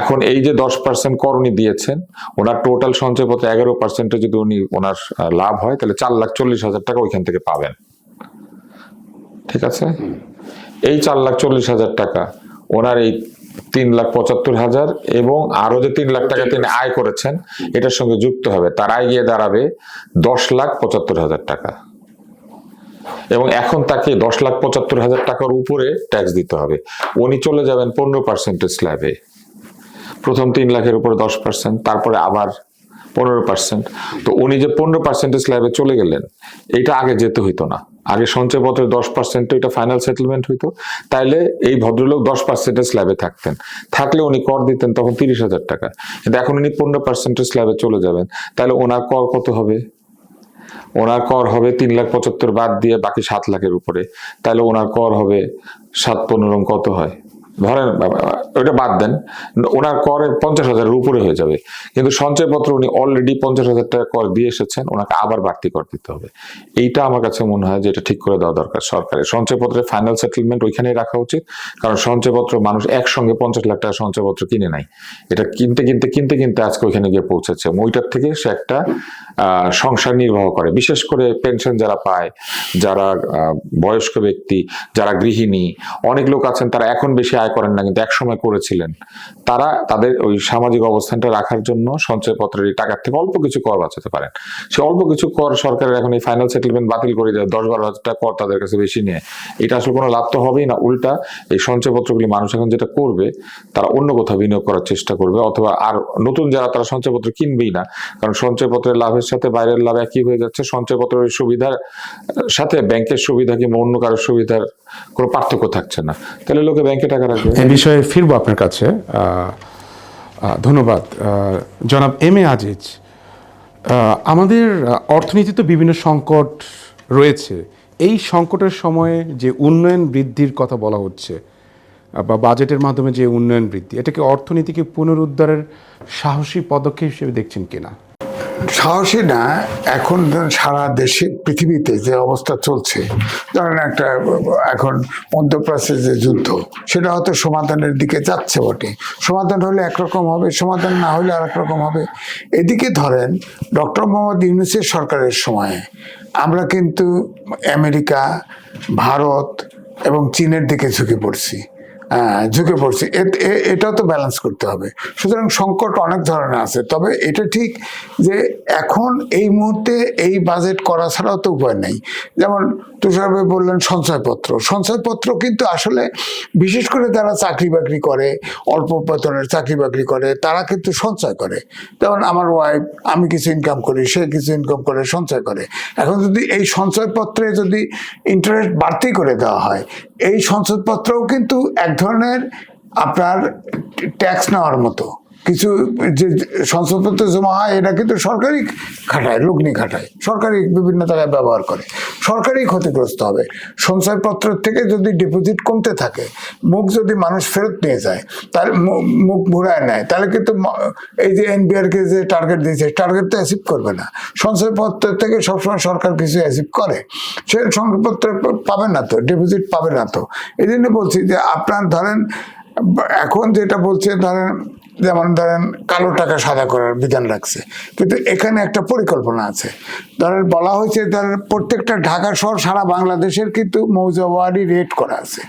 এখন এই যে 10% কর উনি দিয়েছেন, ওনার টোটাল সঞ্চয়পত্রে 11% যদি ওনার লাভ হয়, তাহলে 4,40,000 টাকা ওইখান থেকে পাবেন। ঠিক আছে, এই 4,40,000 টাকা ওনার এই 3,75,000 এবং আরো যে 3 লাখ টাকা তিনি আয় করেছেন এটার সঙ্গে যুক্ত হবে, তার আয় গিয়ে দাঁড়াবে 10,75,000 টাকা। এবং এখন তাকে 10,75,000 টাকার উপরে ট্যাক্স দিতে হবে। উনি চলে যাবেন 15% স্ল্যাবে, প্রথম 3 লাখের উপরে 10%, তারপরে আবার 15%। তো উনি যে 15% স্ল্যাবে চলে গেলেন, এইটা আগে যেতে হইতো না। আগে সঞ্চয়পত্রের 10% এটা ফাইনাল সেটেলমেন্ট হইতো, তাইলে এই ভদ্রলোক 10% স্ল্যাবে থাকতেন, থাকলে উনি কর দিতেন তখন 30,000 টাকা। কিন্তু এখন উনি 15% স্ল্যাবে চলে যাবেন, তাহলে ওনার কর কত হবে, ওনার কর হবে 3,75,000 বাদ দিয়ে বাকি 7 লাখের উপরে, তাহলে ওনার কর হবে 7-15 কত হয়, ধরেন ওইটা বাদ দেন, ওনার কর 50,000-এর উপরে হয়ে যাবে। কিন্তু সঞ্চয়পত্র উনি অলরেডি 50,000 টাকা কর দিয়ে এসেছেন, ওনাকে আবার বাড়তি কর দিতে হবে। এইটা আমার কাছে মনে হয় যে এটা ঠিক করে দেওয়া দরকার সরকারের। সঞ্চয়পত্রের ফাইনাল সেটেলমেন্ট ওইখানেই রাখা উচিত, কারণ সঞ্চয়পত্র মানুষ একসঙ্গে 50 লাখ টাকা সঞ্চয়পত্র কিনে নাই, এটা কিনতে আজকে ওইখানে গিয়ে পৌঁছেছে। ওইটার থেকে সে একটা সংসার নির্বাহ করে, বিশেষ করে পেনশন যারা পায়, যারা বয়স্ক ব্যক্তি, যারা গৃহিণী, অনেক লোক আছেন তারা এখন বেশি আয় করেন না কিন্তু একসময় করেছিলেন, তারা তাদের ওই সামাজিক অবস্থানটা রাখার জন্য সঞ্চয়পত্রের এই টাকার থেকে অল্প কিছু কর বাঁচাতে পারেন। সে অল্প কিছু কর সরকারের এখন এই ফাইনাল সেটেলমেন্ট বাতিল করে দেয়, 10-12 হাজার টাকা কর তাদের কাছে বেশি নিয়ে, এটা আসলে কোনো লাভ তো হবেই না। উল্টা এই সঞ্চয়পত্রগুলি মানুষ এখন যেটা করবে, তারা অন্য কোথাও বিনিয়োগ করার চেষ্টা করবে, অথবা আর নতুন যারা তারা সঞ্চয়পত্র কিনবেই না, কারণ সঞ্চয়পত্রের লাভের সাথে বাইরের লাভ একই হয়ে যাচ্ছে। সঞ্চয়পত্রের সুবিধার সাথে ব্যাংকের সুবিধা কিংবা অন্য কারোর সুবিধার কোনো পার্থক্য থাকছে না, তাহলে লোকে ব্যাংকে টাকা রাখবে। এই বিষয়ে ফিরবো আপনার কাছে। ধন্যবাদ জনাব এম এ আজিজ। আমাদের অর্থনীতিতে বিভিন্ন সংকট রয়েছে, এই সংকটের সময়ে যে উন্নয়ন বৃদ্ধির কথা বলা হচ্ছে বা বাজেটের মাধ্যমে যে উন্নয়ন বৃদ্ধি, এটাকে অর্থনীতিকে পুনরুদ্ধারের সাহসী পদক্ষেপ হিসেবে দেখছেন কিনা? সাহসী না, এখন সারা দেশে পৃথিবীতে যে অবস্থা চলছে, ধরেন একটা এখন মধ্যপ্রাচ্যের যে যুদ্ধ, সেটা হয়তো সমাধানের দিকে যাচ্ছে বটে, সমাধান হলে একরকম হবে, সমাধান না হলে আর একরকম হবে। এদিকে ধরেন ডক্টর মোহাম্মদ ইউনূসের সরকারের সময়ে আমরা কিন্তু আমেরিকা, ভারত এবং চীনের দিকে ঝুঁকে পড়ছি। এটাও তো ব্যালেন্স করতে হবে। সুতরাং সংকট অনেক ধরনের আছে, তবে এটা ঠিক যে এখন এই মুহূর্তে এই বাজেট করা ছাড়াও তো উপায় নেই। যেমন তুষার ভাই বললেন সঞ্চয়পত্র কিন্তু আসলে বিশেষ করে যারা চাকরি বাকরি করে, অল্প বেতনের চাকরি বাকরি করে, তারা কিন্তু সঞ্চয় করে। যেমন আমার ওয়াইফ, আমি কিছু ইনকাম করি, সে কিছু ইনকাম করে সঞ্চয় করে। এখন যদি এই সঞ্চয়পত্রে যদি ইন্টারেস্ট বাড়তি করে দেওয়া হয়, এই সঞ্চয়পত্রও কিন্তু এক ধরনের আপনার ট্যাক্স নেওয়ার মতো। কিছু যে সঞ্চয়পত্র জমা হয় এটা কিন্তু সরকারই খাটায়, লগ্নি খাটায়, সরকারি বিভিন্ন জায়গায় ব্যবহার করে, সরকারই ক্ষতিগ্রস্ত হবে। সঞ্চয়পত্র থেকে যদি ডিপোজিট কমতে থাকে, মুখ যদি মানুষ ফেরত নিয়ে যায়, তার মুখ ঘুরায় নেয়, তাহলে কিন্তু এই যে এনবিআরকে যে টার্গেট দিয়েছে, টার্গেট তো অ্যাচিভ করবে না। সঞ্চয়পত্র থেকে সবসময় সরকার কিছু অ্যাচিভ করে, সে সঞ্চয়পত্র পাবে না তো, ডিপোজিট পাবে না তো। এই জন্য বলছি যে আপনার ধরেন এখন যেটা বলছে, যেমন ধরেন কালো টাকা সাদা করার বিধান রাখছে, কিন্তু এখানে একটা পরিকল্পনা আছে। ধরেন বলা হয়েছে ধরেন প্রত্যেকটা ঢাকা শহর সারা বাংলাদেশের কিন্তু মৌজাওয়ারি রেট করা আছে,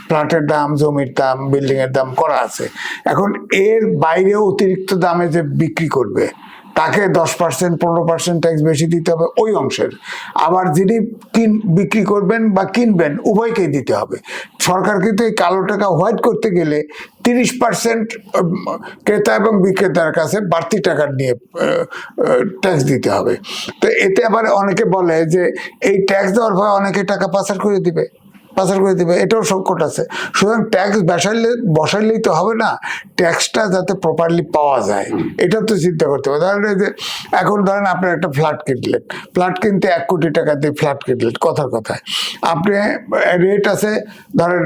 ফ্ল্যাটের দাম, জমির দাম, বিল্ডিং এর দাম করা আছে। এখন এর বাইরেও অতিরিক্ত দামে যে বিক্রি করবে তাকে 10% 15% ট্যাক্স বেশি দিতে হবে ওই অংশের। আবার যিনি বিক্রি করবেন বা কিনবেন উভয়কেই দিতে হবে। সরকার কিন্তু এই কালো টাকা হোয়াইট করতে গেলে 30% ক্রেতা এবং বিক্রেতার কাছে বাড়তি টাকা নিয়ে ট্যাক্স দিতে হবে। তো এতে আবার অনেকে বলে যে এই ট্যাক্স দেওয়ার ভয় অনেকে টাকা পাচার করে দিবে, এটাও সংকট আছে। সুতরাং ট্যাক্স বসাইলেই তো হবে না, ট্যাক্সটা যাতে প্রপারলি পাওয়া যায় এটা তো চিন্তা করতে হবে। ধরেন যে এখন ধরেন আপনার একটা ফ্ল্যাট কিনলেন, ফ্ল্যাট কিনতে 1 কোটি টাকা দিয়ে ফ্ল্যাট কিনলেন, কথায় আপনি রেট আছে, ধরেন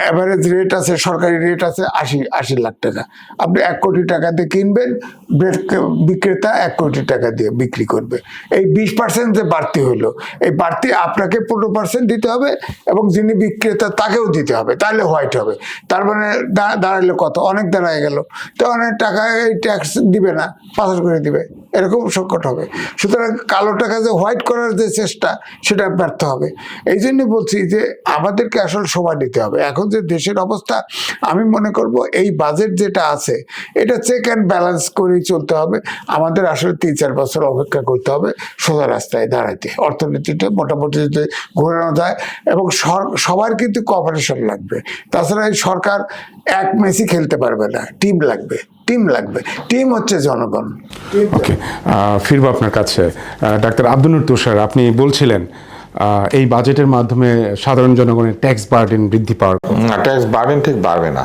অ্যাভারেজ রেট আছে, সরকারি রেট আছে 80 লাখ টাকা, আপনি 1 কোটি টাকা দিয়ে কিনবেন, বিক্রেতা 1 কোটি টাকা দিয়ে বিক্রি করবে। এই 20% যে বাড়তি হলো, এই বাড়তি আপনাকে 15% দিতে হবে এবং যিনি বিক্রেতা তাকেও দিতে হবে, তাহলে হোয়াইট হবে। তার মানে দাঁড়াইলে কত, অনেক দাঁড়ায় গেল, তো অনেক টাকা এই ট্যাক্স দিবে না, পাচার করে দিবে, এরকম সংকট হবে। সুতরাং কালো টাকা যে হোয়াইট করার যে চেষ্টা সেটা ব্যর্থ হবে। এই জন্য বলছি যে আমাদেরকে আসলে সময় দিতে হবে। এখন যে দেশের অবস্থা, আমি মনে করব এই বাজেট যেটা আছে এটা চেক অ্যান্ড ব্যালেন্স করেই চলতে হবে। আমাদের আসলে 3-4 বছর অপেক্ষা করতে হবে সোজা রাস্তায় দাঁড়াইতে, অর্থনীতিটা মোটামুটি যদি ঘোরানো যায়। এবং সবার কিন্তু কোঅপারেশন লাগবে, তাছাড়া এই সরকার এক মেসি খেলতে পারবে না, টিম লাগবে, টিম হচ্ছে জনগণ। ওকে, ফিরবো আপনার কাছে। ডাক্তার আব্দুল নূর তুষার, আপনি বলছিলেন এই বাজেটের মাধ্যমে সাধারণ জনগণের ট্যাক্স বার্ডেন বৃদ্ধি পাওয়ার। ট্যাক্স বার্ডেন ঠিক বাড়বে না,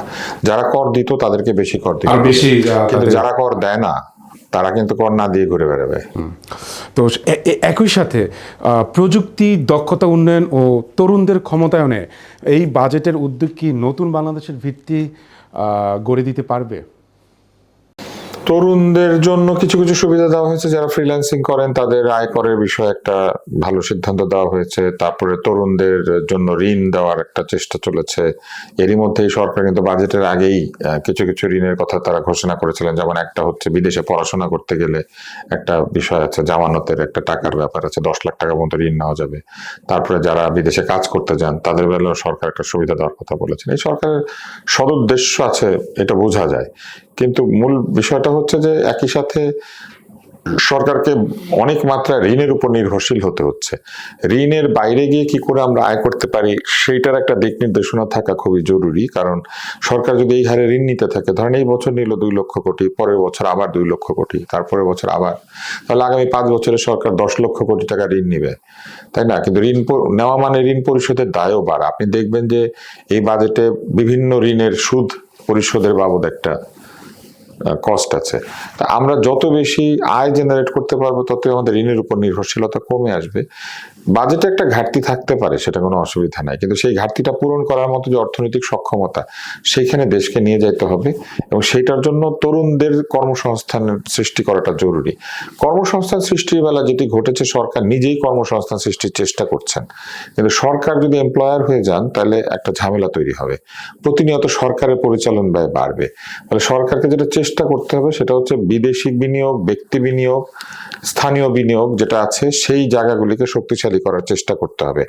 যারা কর দিত তাদেরকে বেশি কর দিত, কিন্তু যারা কর দেয় না তারা কিন্তু কর না দিয়ে ঘুরে বেড়াবে। তো একই সাথে প্রযুক্তি দক্ষতা উন্নয়ন ও তরুণদের ক্ষমতায়নে এই বাজেটের উদ্যোগ কি নতুন বাংলাদেশের ভিত্তি গড়ে দিতে পারবে? তরুণদের জন্য কিছু কিছু সুবিধা দেওয়া হয়েছে, যারা ফ্রিল্যান্সিং করেন তাদের আয় করের বিষয়ে একটা ভালো সিদ্ধান্ত দেওয়া হয়েছে। তারপরে তরুণদের জন্য ঋণ দেওয়ার একটা চেষ্টা চলেছে। এরই মধ্যেই সরকার কিন্তু বাজেটের আগেই কিছু কিছু ঋণের কথা তারা ঘোষণা করেছিলেন। যেমন একটা হচ্ছে বিদেশে পড়াশোনা করতে গেলে একটা বিষয় আছে, জামানতের একটা টাকার ব্যাপার আছে, 10 লাখ টাকা পর্যন্ত ঋণ নেওয়া যাবে। তারপরে যারা বিদেশে কাজ করতে যান তাদের বেলাও সরকার একটা সুবিধা দেওয়ার কথা বলেছেন। এই সরকারের সদুদ্দেশ্য আছে, এটা বোঝা যায়। কিন্তু মূল বিষয়টা হচ্ছে যে একই সাথে সরকারকে অনেক মাত্রায় ঋণের উপর নির্ভরশীল হতে হচ্ছে। ঋণের বাইরে গিয়ে কি করে আমরা আয় করতে পারি সেইটার একটা দিক নির্দেশনা থাকা খুবই জরুরি। কারণ সরকার যদি এই হারে ঋণ নিতে থাকে, ধরেন এই বছর নিল 2 লক্ষ কোটি, পরের বছর আবার 2 লক্ষ কোটি, তারপরের বছর আবার, তাহলে আগামী 5 বছরে সরকার 10 লক্ষ কোটি টাকা ঋণ নিবে, তাই না? কিন্তু ঋণ নেওয়া মানে ঋণ পরিশোধের দায়ও বাড়ে। আপনি দেখবেন যে এই বাজেটে বিভিন্ন ঋণের সুদ পরিশোধের বাবদ একটা কস্ট আছে। তা আমরা যত বেশি আয় জেনারেট করতে পারবো ততই আমাদের ঋণের উপর নির্ভরশীলতা কমে আসবে। বাজেটে একটা ঘাটতি থাকতে পারে, সেটা কোনো অসুবিধা নাই, কিন্তু সেই ঘাটতিটা পূরণ করার মতো যে অর্থনৈতিক সক্ষমতা, সেইখানে দেশকে নিয়ে যেতে হবে। এবং সেইটার জন্য তরুণদের কর্মসংস্থান সৃষ্টি করাটা জরুরি। কর্মসংস্থান সৃষ্টির বেলা যেটি ঘটেছে, সরকার নিজেই কর্মসংস্থান সৃষ্টির চেষ্টা করছেন, কিন্তু সরকার যদি এমপ্লয়ার হয়ে যান তাহলে একটা ঝামেলা তৈরি হবে। প্রতিনিয়ত সরকারের পরিচালন ব্যয় বাড়বে। তাহলে সরকারকে যেটা চেষ্টা করতে হবে সেটা হচ্ছে বিদেশি বিনিয়োগ, ব্যক্তি বিনিয়োগ, স্থানীয় বিনিয়োগ যেটা আছে সেই জায়গাগুলিকে শক্তিশালী করার চেষ্টা করতে হবে।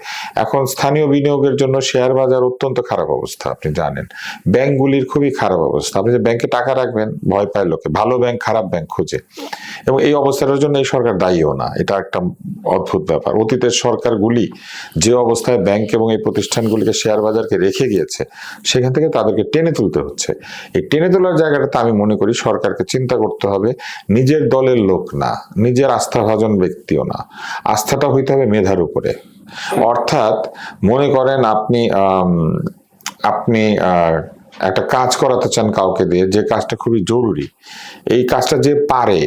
এখন স্থানীয় বিনিয়োগের জন্য শেয়ার বাজার অত্যন্ত খারাপ অবস্থা, আপনি জানেন। ব্যাংকগুলির খুবই খারাপ অবস্থা। আপনি যে ব্যাংকে টাকা রাখবেন ভয় পায় লোকে, ভালো ব্যাংক খারাপ ব্যাংক খোঁজে। এবং এই অবস্থাটার জন্য এই সরকার দায়ীও না, এটা একটা অদ্ভুত ব্যাপার। অতীতের সরকারগুলি যে অবস্থায় ব্যাংক এবং এই প্রতিষ্ঠানগুলিকে, শেয়ার বাজারকে রেখে গিয়েছে, সেখান থেকে তাদেরকে টেনে তুলতে হচ্ছে। এই টেনে তোলার জায়গাটাতে আমি মনে করি সরকারকে চিন্তা করতে হবে, নিজের দলের লোক না, নিজের আস্থাভাজন ব্যক্তিও না, আস্থাটা হইতে হবে মেধার উপরে। অর্থাৎ মনে করেন আপনি একটা কাজ করাতে চান কাউকে দিয়ে, যে কাজটা খুবই জরুরি, এই কাজটা যে পারে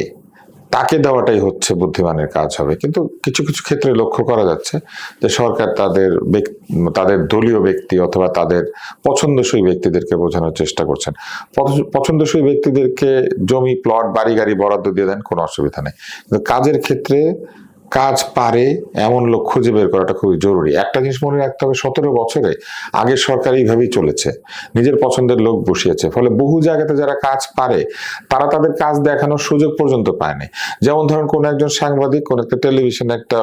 তাকে দেওয়াটাই হচ্ছে বুদ্ধিমানের কাজ হবে। কিন্তু কিছু কিছু ক্ষেত্রে লক্ষ্য করা যাচ্ছে যে সরকার তাদের দলীয় ব্যক্তি অথবা তাদের পছন্দসই ব্যক্তিদেরকে বোঝানোর চেষ্টা করছেন। পছন্দসই ব্যক্তিদেরকে জমি, প্লট, বাড়ি গাড়ি বরাদ্দ দিয়ে দেন, কোনো অসুবিধা নেই, কিন্তু কাজের ক্ষেত্রে কাজ পারে এমন লোক খুঁজে বের করাটা খুবই জরুরি। একটা জিনিস মনে রাখতে হবে, 17 বছরে আগের সরকার এইভাবেই চলেছে, নিজের পছন্দের লোক বসিয়েছে, ফলে বহু জায়গাতে যারা কাজ পারে তারা তাদের কাজ দেখানোর সুযোগ পর্যন্ত পায়নি। যেমন ধরুন, কোন একজন সাংবাদিক কোন একটা টেলিভিশনে একটা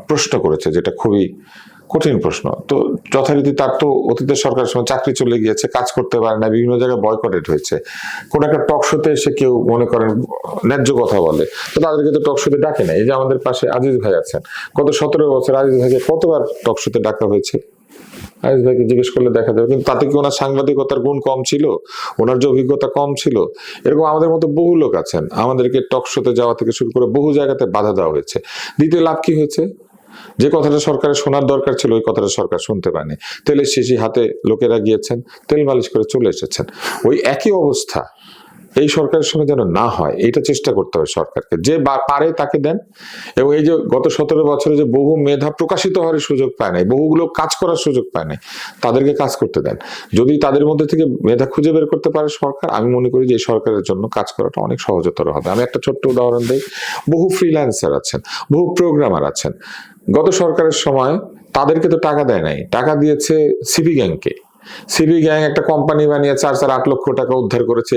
প্রশ্ন করেছে, যেটা খুবই কঠিন প্রশ্ন, তো যথারীতি তার তো অতীতের সরকারের সময় চাকরি চলে গিয়েছে, কাজ করতে পারে না, বিভিন্ন জায়গায় বয়কটেড হয়েছে। কোন একটা টক শোতে এসে কেউ মনে করেন ন্যায্য কথা বলে, তো তাদেরকে তো টক শোতে ডাকে না। এই যে আমাদের পাশে আজিজ ভাই আছেন, গত 17 বছর আজিজ ভাইকে কতবার টক শোতে ডাকা হয়েছে, আজিজ ভাইকে জিজ্ঞেস করলে দেখা যাবে। কিন্তু তাতে কি ওনার সাংবাদিকতার গুণ কম ছিল, ওনার যে অভিজ্ঞতা কম ছিল? এরকম আমাদের মতো বহু লোক আছেন, আমাদেরকে টক শোতে যাওয়া থেকে শুরু করে বহু জায়গাতে বাধা দেওয়া হয়েছে। দ্বিতীয় লাভ কি হয়েছে? যে কথাটা সরকারের শোনার দরকার ছিল ওই কথাটা সরকার শুনতে পায়নি। তেলের শিশি হাতে লোকেরা গিয়েছেন, তেল মালিশ করে চলে এসেছেন। ওই একই অবস্থা এই সরকারের সঙ্গে যেন না হয়, এটা চেষ্টা করতে হবে সরকারকে। যে পারে তাকে দেন। এবং এই যে গত 17 বছরে যে বহু মেধা প্রকাশিত হওয়ার সুযোগ পায় নাই, বহুগুলো কাজ করার সুযোগ পায় নাই, তাদেরকে কাজ করতে দেন। যদি তাদের মধ্যে থেকে মেধা খুঁজে বের করতে পারে সরকার, আমি মনে করি যে এই সরকারের জন্য কাজ করাটা অনেক সহজতর হবে। আমি একটা ছোট্ট উদাহরণ দিই। বহু ফ্রিল্যান্সার আছেন, বহু প্রোগ্রামার আছেন, গত সরকারের সময় তাদেরকে তো টাকা দেয় নাই, টাকা দিয়েছে সিপি গ্যাংকে। সিপি গ্যাং একটা কোম্পানি বানিয়ে 4-8 লক্ষ টাকা উদ্ধার করেছে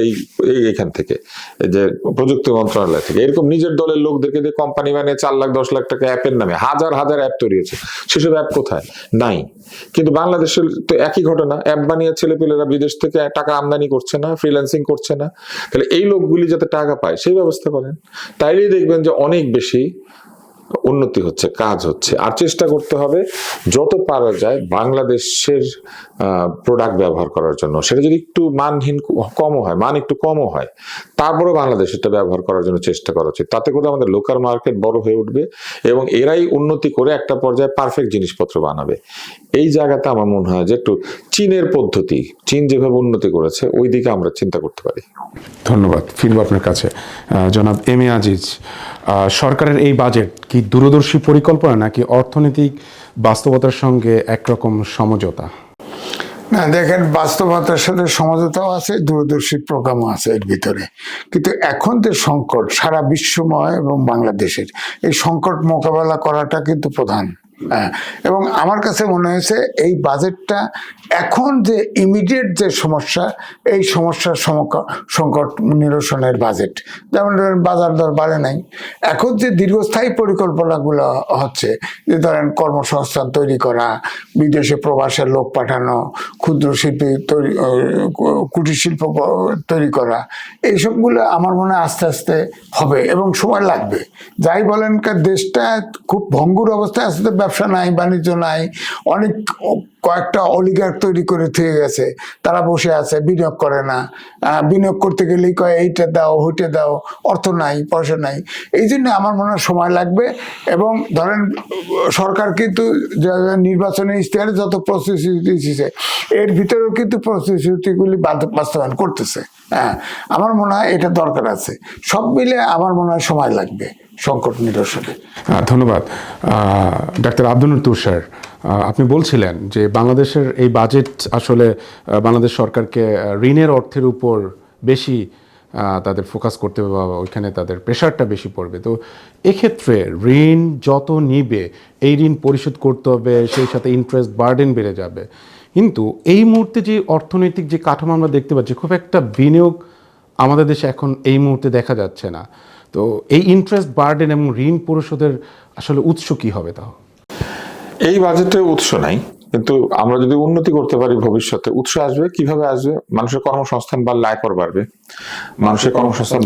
এইখান থেকে, এই যে প্রযুক্তি মন্ত্রণালয় থেকে। এরকম নিজের দলের লোকদেরকে দিয়ে কোম্পানি বানিয়ে 4 লাখ 10 লাখ টাকা অ্যাপের নামে হাজার হাজার অ্যাপ তৈরি হয়েছে। সেসব অ্যাপ কোথায়? নাই। কিন্তু বাংলাদেশের তো একই ঘটনা, অ্যাপ বানিয়ে ছেলেপেলেরা বিদেশ থেকে টাকা আমদানি করছে না, ফ্রিল্যান্সিং করছে না। তাহলে এই লোকগুলি যাতে টাকা পায় সেই ব্যবস্থা করেন, তাইলেই দেখবেন যে অনেক বেশি উন্নতি হচ্ছে, কাজ হচ্ছে। আর চেষ্টা করতে হবে যত পারা যায় বাংলাদেশের প্রোডাক্ট ব্যবহার করার জন্য। সেটা যদি একটু মানহীন কমও হয়, মান একটু কমও হয়, তারপরেও বাংলাদেশটা ব্যবহার করার জন্য চেষ্টা করা উচিত। তাতে করে আমাদের লোকাল মার্কেট বড় হয়ে উঠবে এবং এরাই উন্নতি করে একটা পর্যায়ে পারফেক্ট জিনিসপত্র বানাবে। এই জায়গাতে আমার মনে হয় যে একটু চীনের পদ্ধতি, চীন যেভাবে উন্নতি করেছে ওই দিকে আমরা চিন্তা করতে পারি। ধন্যবাদ। ফিরব আপনার কাছে। জনাব এম এ আজিজ, সরকারের এই বাজেট কি দূরদর্শী পরিকল্পনা নাকি অর্থনৈতিক বাস্তবতার সঙ্গে একরকম সমঝোতা? না, দেখেন, বাস্তবতার সাথে সমঝোতাও আছে, দূরদর্শী প্রোগ্রামও আছে এর ভিতরে। কিন্তু এখন যে সংকট সারা বিশ্বময় এবং বাংলাদেশের, এই সংকট মোকাবেলা করাটা কিন্তু প্রধান। হ্যাঁ, এবং আমার কাছে মনে হয়েছে এই বাজেটটা এখন যে ইমিডিয়েট যে সমস্যা, এই সমস্যার সংকট নিরসনের বাজেট। যেমন ধরেন বাজার দর বাড়ে নাই, এখন যে দীর্ঘস্থায়ী পরিকল্পনাগুলো হচ্ছে, যে ধরেন কর্মসংস্থান তৈরি করা, বিদেশে প্রবাসের লোক পাঠানো, ক্ষুদ্র শিল্পী তৈরি, কুটির শিল্প তৈরি করা, এইসবগুলো আমার মনে হয় আস্তে আস্তে হবে এবং সময় লাগবে। যাই বলেন, দেশটা খুব ভঙ্গুর অবস্থায় আসতে, ব্যবসা নাই, বাণিজ্য নাই, অনেক কয়েকটা অলিগার্ক তৈরি করে থেকে গেছে, তারা বসে আছে, বিনিয়োগ করে না। বিনিয়োগ করতে গেলেই কয় এইটা দাও, ওইটা দাও, অর্থ নাই, পয়সা নাই। এই জন্য আমার মনে হয় সময় লাগবে। এবং ধরেন সরকার কিন্তু নির্বাচনের ইশতেহারে যত প্রতিশ্রুতি দিয়েছে, এর ভিতরেও কিন্তু প্রতিশ্রুতিগুলি বাস্তবায়ন করতেছে। হ্যাঁ, আমার মনে হয় এটা দরকার আছে। সব মিলে আমার মনে হয় সময় লাগবে সংকট নিরসনে। ধন্যবাদ। ডাক্তার আব্দুল তুষার, আপনি বলছিলেন যে বাংলাদেশের এই বাজেট আসলে বাংলাদেশ সরকারকে ঋণের অর্থের উপর বেশি তাদের ফোকাস করতে হবে, বা ওইখানে তাদের প্রেশারটা বেশি পড়বে। তো এক্ষেত্রে ঋণ যত নিবে এই ঋণ পরিশোধ করতে হবে, সেই সাথে ইন্টারেস্ট বার্ডেন বেড়ে যাবে। কিন্তু এই মুহূর্তে যে অর্থনৈতিক যে কাঠামো আমরা দেখতে পাচ্ছি, খুব একটা বিনিয়োগ আমাদের দেশে এখন এই মুহূর্তে দেখা যাচ্ছে না। তো এই ইন্টারেস্ট বার্ডেন এবং ঋণ পরিশোধের আসলে উৎস কি হবে? তাও এই বাজেটে উৎস নাই, কিন্তু আমরা যদি উন্নতি করতে পারি ভবিষ্যতে উৎস আসবে। কিভাবে আসবে? মানুষের কর্মসংস্থান বাড়লে আয়কর বাড়বে, মানুষের কর্মসংস্থান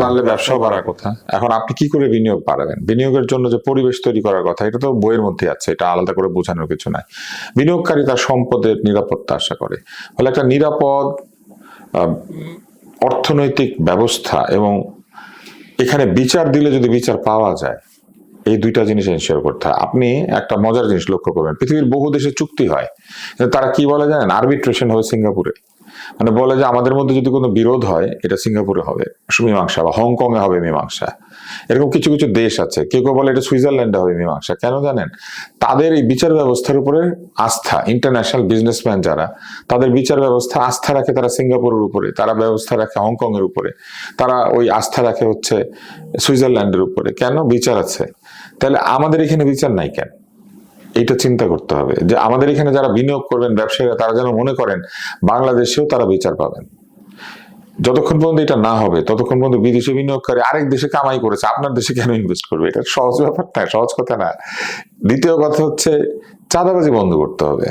বাড়লে ব্যবসাও বাড়ার কথা। এখন আপনি কি করে বিনিয়োগ বাড়াবেন? বিনিয়োগের জন্য যে পরিবেশ তৈরি করার কথা, এটা তো বইয়ের মধ্যে আছে, এটা আলাদা করে বোঝানোর কিছু নাই। বিনিয়োগকারী তার সম্পদের নিরাপত্তা আশা করে, ফলে একটা নিরাপদ অর্থনৈতিক ব্যবস্থা, এবং এখানে বিচার দিলে যদি বিচার পাওয়া যায়, এই দুইটা জিনিস এনশিওর করতে হয়। আপনি একটা মজার জিনিস লক্ষ্য করবেন, পৃথিবীর বহু দেশে চুক্তি হয়, তারা কি বলে জানেন? আরবিট্রেশন হবে সিঙ্গাপুরে। মানে বলে যে আমাদের মধ্যে যদি কোনো বিরোধ হয় এটা সিঙ্গাপুরে হবে মীমাংসা, বা হংকং এ হবে মীমাংসা। এরকম কিছু কিছু দেশ আছে, কেউ কেউ বলে এটা সুইজারল্যান্ডে হবে মীমাংসা। কেন জানেন? তাদের এই বিচার ব্যবস্থার উপরে আস্থা, ইন্টারন্যাশনাল বিজনেসম্যান যারা, তাদের বিচার ব্যবস্থা আস্থা রাখে তারা সিঙ্গাপুরের উপরে, তারা ব্যবস্থা রাখে হংকং এর উপরে, তারা ওই আস্থা রাখে হচ্ছে সুইজারল্যান্ডের উপরে। কেন? বিচার আছে। তাহলে আমাদের এখানে বিচার নাই কেন? এইটা চিন্তা করতে হবে যে আমাদের এখানে যারা বিনিয়োগ করবেন ব্যবসায়ীরা, তারা যেন মনে করেন বাংলাদেশেও তারা বিচার পাবেন। যতক্ষণ পর্যন্ত এটা না হবে ততক্ষণ পর্যন্ত বিদেশি বিনিয়োগকারী আরেক দেশে কামাই করেছে আপনার দেশে কেন ইনভেস্ট করবে? এটা সহজ ব্যাপার না, সহজ কথা না। দ্বিতীয় কথা হচ্ছে চাঁদাবাজি বন্ধ করতে হবে।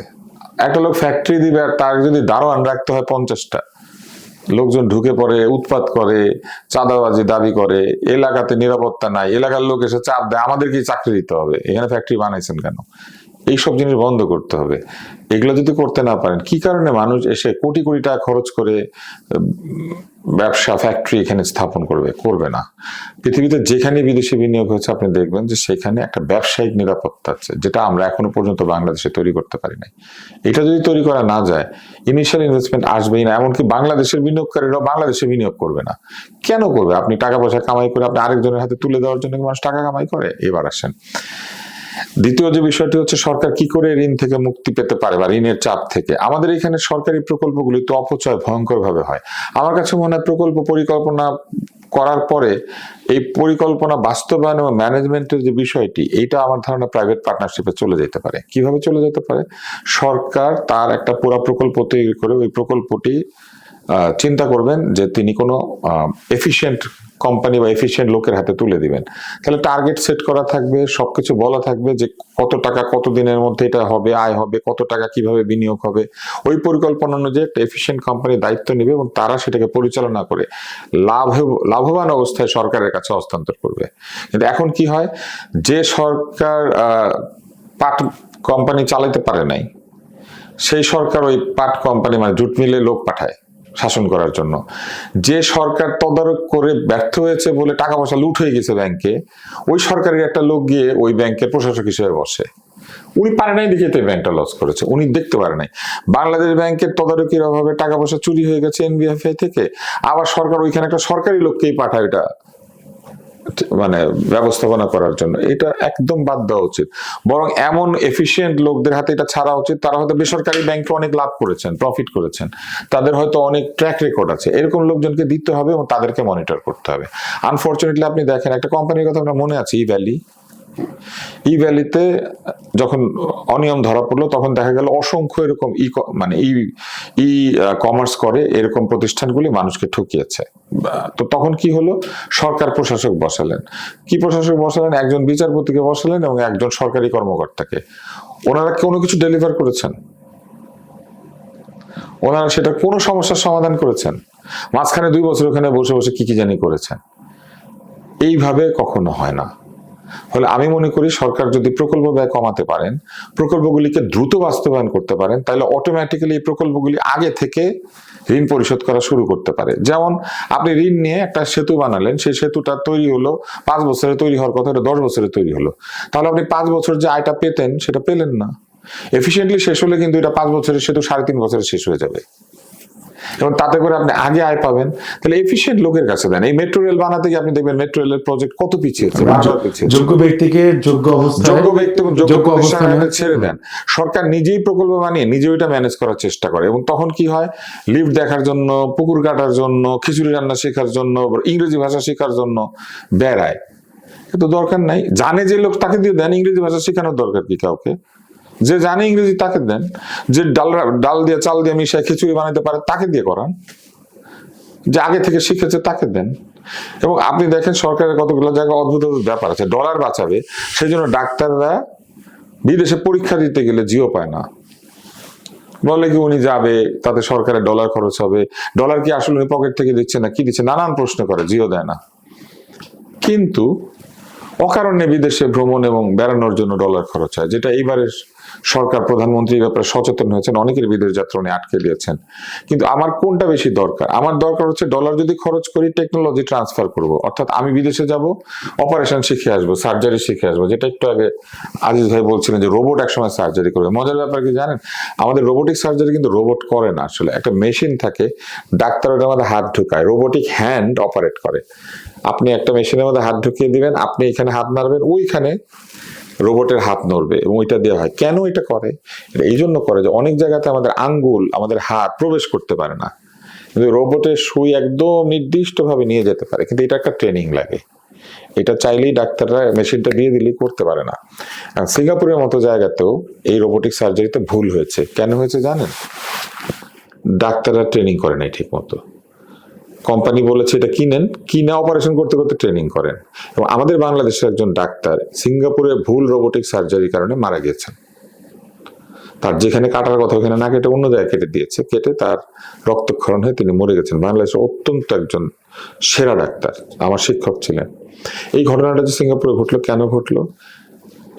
একটা লোক ফ্যাক্টরি দিবে আর তার যদি দারোয়ান রাখতে হয় 50টা, লোকজন ঢুকে পড়ে, উৎপাত করে, চাঁদাবাজি দাবি করে, এলাকাতে নিরাপত্তা নাই, এলাকার লোক এসে চাপ দেয় আমাদেরকে চাকরি দিতে হবে, এখানে ফ্যাক্টরি বানাইছেন কেন? এইসব জিনিস বন্ধ করতে হবে। এগুলো যদি করতে না পারেন, কি কারণে মানুষ এসে কোটি কোটি টাকা খরচ করে ব্যবসা ফ্যাক্টরি এখানে স্থাপন করবে না? পৃথিবীতে যেখানে বিদেশি বিনিয়োগ হয়েছে আপনি দেখবেন যে সেখানে একটা ব্যবসায়িক নিরাপত্তা আছে, যেটা আমরা এখনো পর্যন্ত বাংলাদেশে তৈরি করতে পারি নাই। এটা যদি তৈরি করা না যায়, ইনিশিয়াল ইনভেস্টমেন্ট আসবেই না। এমনকি বাংলাদেশের বিনিয়োগকারীরাও বাংলাদেশে বিনিয়োগ করবে না। কেন করবে? আপনি টাকা পয়সা কামাই করে আপনি আরেকজনের হাতে তুলে দেওয়ার জন্য মানুষ টাকা কামাই করে। এবার আসেন দ্বিতীয় যে বিষয়টি হচ্ছে, সরকার কি করে ঋণ থেকে মুক্তি পেতে পারে বা ঋণের চাপ থেকে। আমাদের এখানে সরকারি প্রকল্পগুলি তো অপচয় ভয়ঙ্কর ভাবে হয়। আমার কাছে মনে হয় প্রকল্প পরিকল্পনা করার পরে এই পরিকল্পনা বাস্তবায়ন এবং ম্যানেজমেন্টের যে বিষয়টি, এইটা আমার ধারণা প্রাইভেট পার্টনারশিপে চলে যেতে পারে। কিভাবে চলে যেতে পারে? সরকার তার একটা পুরো প্রকল্প তৈরি করে ওই প্রকল্পটি চিন্তা করবেন যে তিনি কোনো এফিশিয়েন্ট কোম্পানি বা এফিশিয়েন্ট লোকের হাতে তুলে দিবেন। তাহলে টার্গেট সেট করা থাকবে, সবকিছু বলা থাকবে যে কত টাকা কত দিনের মধ্যে এটা হবে, আয় হবে, কত টাকা কিভাবে বিনিয়োগ হবে। ওই পরিকল্পনা অনুযায়ী একটা এফিশিয়েন্ট কোম্পানি দায়িত্ব নেবে এবং তারা সেটাকে পরিচালনা করে লাভবান অবস্থায় সরকারের কাছে হস্তান্তর করবে। কিন্তু এখন কি হয়, যে সরকার পাট কোম্পানি চালাতে পারে নাই, সেই সরকার ওই পাট কোম্পানি মানে জুট মিলে লোক পাঠায় শাসন করার জন্য। যে সরকার তদারক করে ব্যর্থ হয়েছে বলে টাকা পয়সা লুট হয়ে গেছে ব্যাংকে, ওই সরকারের একটা লোক গিয়ে ওই ব্যাংকের প্রশাসক হিসেবে বসে। উনি পারে নাই দেখে তো ব্যাংকটা লস করেছে, উনি দেখতে পারে নাই বাংলাদেশ ব্যাংকের তদারকির অভাবে টাকা পয়সা চুরি হয়ে গেছে এনবিএফআই থেকে। আবার সরকার ওইখানে একটা সরকারি লোককেই পাঠায় এটা মানে ব্যবস্থাপনা করার জন্য। এটা একদম বাদ দেওয়া উচিত। বরং এমন এফিশিয়েন্ট লোকদের হাতে এটা ছাড়া উচিত, তারা হয়তো বেসরকারি ব্যাংকে অনেক লাভ করেছেন, প্রফিট করেছেন, তাদের হয়তো অনেক ট্র্যাক রেকর্ড আছে, এরকম লোকজনকে দিতে হবে এবং তাদেরকে মনিটর করতে হবে। আনফরচুনেটলি আপনি দেখেন একটা কোম্পানির কথা আপনার মনে আছে, ই ভ্যালিতে যখন অনিয়ম ধরা পড়লো তখন দেখা গেল অসংখ্য এরকম ই কমার্স করে এরকম প্রতিষ্ঠানগুলি মানুষকে ঠকিয়েছে। তো তখন কি হলো, সরকার প্রশাসক বসালেন। কি প্রশাসক বসালেন? একজন বিচারপতিকে বসালেন এবং একজন সরকারি কর্মকর্তাকে। ওনারা কোনো কিছু ডেলিভার করেছেন? ওনারা সেটা কোনো সমস্যার সমাধান করেছেন? মাঝখানে 2 বছর ওখানে বসে বসে কি জানি করেছেন। এইভাবে কখনো হয় না। ফলে আমি মনে করি সরকার যদি প্রকল্প ব্যয় কমাতে পারেন, প্রকল্পগুলিকে দ্রুত বাস্তবায়ন করতে পারেন, তাহলে অটোমেটিক্যালি এই প্রকল্পগুলি আগে থেকে ঋণ পরিশোধ করা শুরু করতে পারে। যেমন আপনি ঋণ নিয়ে একটা সেতু বানালেন, সেই সেতুটা তৈরি হলো 5 বছরে তৈরি হওয়ার কথা, এটা 10 বছরে তৈরি হলো। তাহলে আপনি 5 বছর যে আয়টা পেতেন সেটা পেলেন না। এফিশিয়েন্টলি শেষ হলে কিন্তু এটা 5 বছরের সেতু 3.5 বছরে শেষ হয়ে যাবে এবং তাতে করে আপনি আগে আয় পাবেন। তাহলে এফিশিয়েন্ট লোকের কাছে দেন। এই মেট্রো রেল বানাতে গিয়ে আপনি দেখবেন মেট্রো রেলের প্রজেক্ট কত পিছিয়েছে। যোগ্য ব্যক্তিকে যোগ্য ব্যক্তি এবং যোগ্য প্রতিষ্ঠানে ছেড়ে দেন। সরকার নিজেই প্রকল্প বানিয়ে নিজে ওইটা ম্যানেজ করার চেষ্টা করে এবং তখন কি হয়, লিফট দেখার জন্য, পুকুর কাটার জন্য, খিচুড়ি রান্না শেখার জন্য, ইংরেজি ভাষা শেখার জন্য বেড়ায়। কিন্তু দরকার নাই, জানে যে লোক তাকে দিয়ে দেন। ইংরেজি ভাষা শেখানোর দরকার কি কাউকে? যে জানে ইংরেজি তাকে দেন। যে ডাল দিয়ে চাল দিয়ে মিশিয়ে খিচুড়ি বানাতে পারে তাকে দিয়ে করান। যে আগে থেকে শিখেছে তাকে দেন। এবং আপনি দেখেন সরকারের কতগুলো জায়গায় অদ্ভুত অদ্ভুত ব্যাপার আছে। ডলার বাঁচাবে সেই জন্য ডাক্তাররা বিদেশে পরীক্ষা দিতে গেলে জিও পায় না। বলে কি উনি যাবে, তাতে সরকারের ডলার খরচ হবে। ডলার কি আসলে উনি পকেট থেকে দিচ্ছে না কি দিচ্ছে, নানান প্রশ্ন করে, জিও দেয় না। কিন্তু অকারণে বিদেশে ভ্রমণ এবং বেড়ানোর জন্য ডলার খরচ হয়, যেটা এইবারের সরকার প্রধানমন্ত্রী এই ব্যাপারে সচেতন হয়েছেন, অনেকের বিদেশ যাত্রা উনি আটকে দিয়েছেন। কিন্তু আমার কোনটা বেশি দরকার? আমার দরকার হচ্ছে ডলার যদি খরচ করি টেকনোলজি ট্রান্সফার করব, অর্থাৎ আমি বিদেশে যাব, অপারেশন শিখে আসবো, সার্জারি শিখে আসবো, যেটা একটু আগে আজিজ ভাই বলছিলেন যে রোবট একসময় সার্জারি করবে। মজার ব্যাপার কি জানেন, আমাদের রোবোটিক সার্জারি কিন্তু রোবট করে না, আসলে একটা মেশিন থাকে, ডাক্তার ওটার মধ্যে হাত ঢুকায়, রোবোটিক হ্যান্ড অপারেট করে। আপনি একটা মেশিনের মধ্যে হাত ঢুকিয়ে দিবেন, আপনি এখানে হাত নাড়বেন, ওইখানে রোবটের হাত নড়বে এবং ওইটা দেওয়া হয়। কেন এটা করে? এটা এই জন্য করে যে অনেক জায়গাতে আমাদের আঙ্গুল, আমাদের হাত প্রবেশ করতে পারে না, কিন্তু রোবটের সুই একদম নির্দিষ্টভাবে নিয়ে যেতে পারে, কিন্তু এটা একটা ট্রেনিং লাগে। এটা চাইলেই ডাক্তাররা মেশিনটা দিয়ে দিলেই করতে পারে না। আর সিঙ্গাপুরের মতো জায়গাতেও এই রোবোটিক সার্জারিতে ভুল হয়েছে। কেন হয়েছে জানেন? ডাক্তাররা ট্রেনিং করে নাই ঠিক মতো। কোম্পানি বলেছে এটা কিনেন, কিনে অপারেশন করতে করতে ট্রেনিং করেন। এবং আমাদের বাংলাদেশের একজন ডাক্তার সিঙ্গাপুরে ভুল রোবোটিক সার্জারির কারণে মারা গেছেন। তার যেখানে কাটার কথা ওখানে না কেটে অন্য জায়গায় কেটে দিয়েছে, কেটে তার রক্তক্ষরণ হয়ে তিনি মরে গেছেন। বাংলাদেশের অত্যন্ত একজন সেরা ডাক্তার, আমার শিক্ষক ছিলেন। এই ঘটনাটা যে সিঙ্গাপুরে ঘটলো, কেন ঘটলো?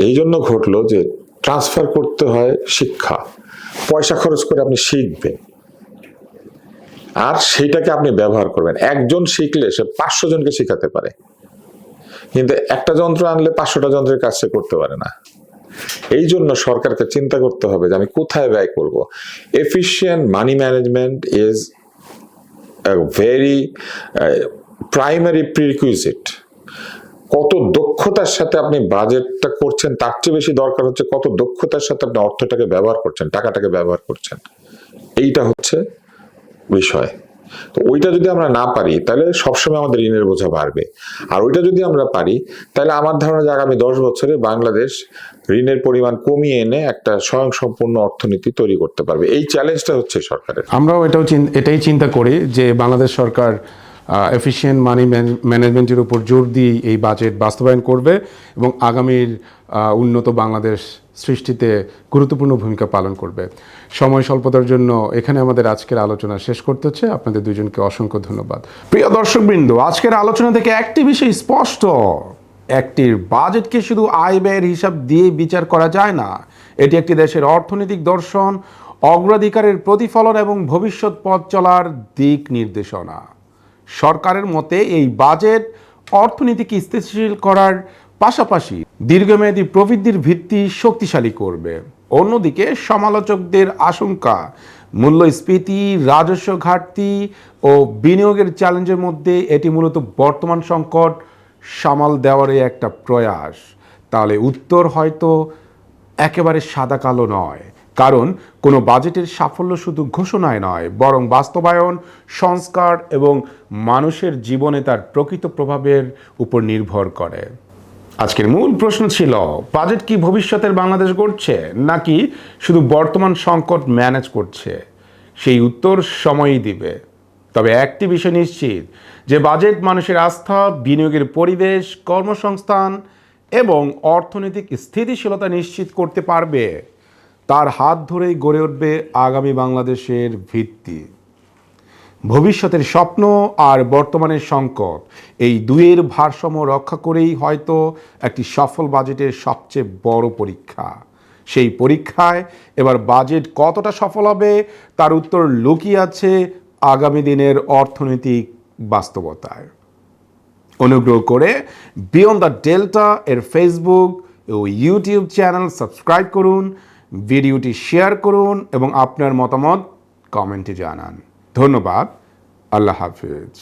এই জন্য ঘটলো যে ট্রান্সফার করতে হয় শিক্ষা, পয়সা খরচ করে আপনি শিখবেন, আর সেইটাকে আপনি ব্যবহার করবেন। একজন শিখলে সে 500 জনকে শিখাতে পারে, কিন্তু একটা যন্ত্র আনলে 500টা যন্ত্রের কাজ সে করতে পারে না। এই জন্য সরকারকে চিন্তা করতে হবে যে আমি কোথায় ব্যয় করব। Efficient money management is a very primary prerequisite. কত দক্ষতার সাথে আপনি বাজেটটা করছেন তার চেয়ে বেশি দরকার হচ্ছে কত দক্ষতার সাথে আপনি অর্থটাকে ব্যবহার করছেন, টাকাটাকে ব্যবহার করছেন। এইটা হচ্ছে বিষয়। তো ওইটা যদি আমরা না পারি তাহলে সবসময় আমাদের ঋণের বোঝা বাড়বে। আর ওইটা যদি আমরা পারি তাহলে আমার ধারণা যে আগামী 10 বছরে বাংলাদেশ ঋণের পরিমাণ কমিয়ে এনে একটা স্বয়ংসম্পূর্ণ অর্থনীতি তৈরি করতে পারবে। এই চ্যালেঞ্জটা হচ্ছে সরকারের। আমরাও এটাই চিন্তা করি যে বাংলাদেশ সরকার এফিশিয়েন্ট মানি ম্যানেজমেন্টের উপর জোর দিয়ে এই বাজেট বাস্তবায়ন করবে এবং আগামীর উন্নত বাংলাদেশ সৃষ্টিতে গুরুত্বপূর্ণ ভূমিকা পালন করবে। সময় স্বল্পতার জন্য এখানে আমাদের আজকের আলোচনা শেষ করতে হচ্ছে। আপনাদের দুজনকে অসংখ্য ধন্যবাদ। প্রিয় দর্শকবৃন্দ, আজকের আলোচনা থেকে একটি বিষয় স্পষ্ট, একটির বাজেটকে শুধু আয় ব্যয়ের হিসাব দিয়ে বিচার করা যায় না। এটি একটি দেশের অর্থনৈতিক দর্শন, অগ্রাধিকারের প্রতিফলন এবং ভবিষ্যৎ পথ চলার দিক নির্দেশনা। সরকারের মতে এই বাজেট অর্থনীতিকে স্থিতিশীল করার পাশাপাশি দীর্ঘমেয়াদী প্রবৃদ্ধির ভিত্তি শক্তিশালী করবে। অন্যদিকে সমালোচকদের আশঙ্কা, মূল্যস্ফীতি, রাজস্ব ঘাটতি ও বিনিয়োগের চ্যালেঞ্জের মধ্যে এটি মূলত বর্তমান সংকট সামাল দেওয়ারই একটা প্রয়াস। তাহলে উত্তর হয়তো একেবারে সাদা কালো নয়, কারণ কোনো বাজেটের সাফল্য শুধু ঘোষণায় নয়, বরং বাস্তবায়ন, সংস্কার এবং মানুষের জীবনে তার প্রকৃত প্রভাবের উপর নির্ভর করে। আজকের মূল প্রশ্ন ছিল, বাজেট কি ভবিষ্যতের বাংলাদেশ গড়ছে নাকি শুধু বর্তমান সংকট ম্যানেজ করছে? সেই উত্তর সময়ই দিবে। তবে একটি বিষয় নিশ্চিত, যে বাজেট মানুষের আস্থা, বিনিয়োগের পরিবেশ, কর্মসংস্থান এবং অর্থনৈতিক স্থিতিশীলতা নিশ্চিত করতে পারবে। তার হাত ধরেই গড়ে উঠবে আগামী বাংলাদেশের ভিত্তি। ভবিষ্যতের স্বপ্ন আর বর্তমানের সংকট, এই দুয়ের ভারসাম্য রক্ষা করেই হয়তো একটি সফল বাজেটের সবচেয়ে বড় পরীক্ষা। সেই পরীক্ষায় এবার বাজেট কতটা সফল হবে তার উত্তর লুকিয়ে আছে আগামী দিনের অর্থনৈতিক বাস্তবতায়। অনুগ্রহ করে বিয়ন্ড দ্য ডেল্টা এর ফেসবুক ও ইউটিউব চ্যানেল সাবস্ক্রাইব করুন, ভিডিওটি শেয়ার করুন এবং আপনার মতামত কমেন্টে জানান। ধন্যবাদ। আল্লাহ হাফিজ।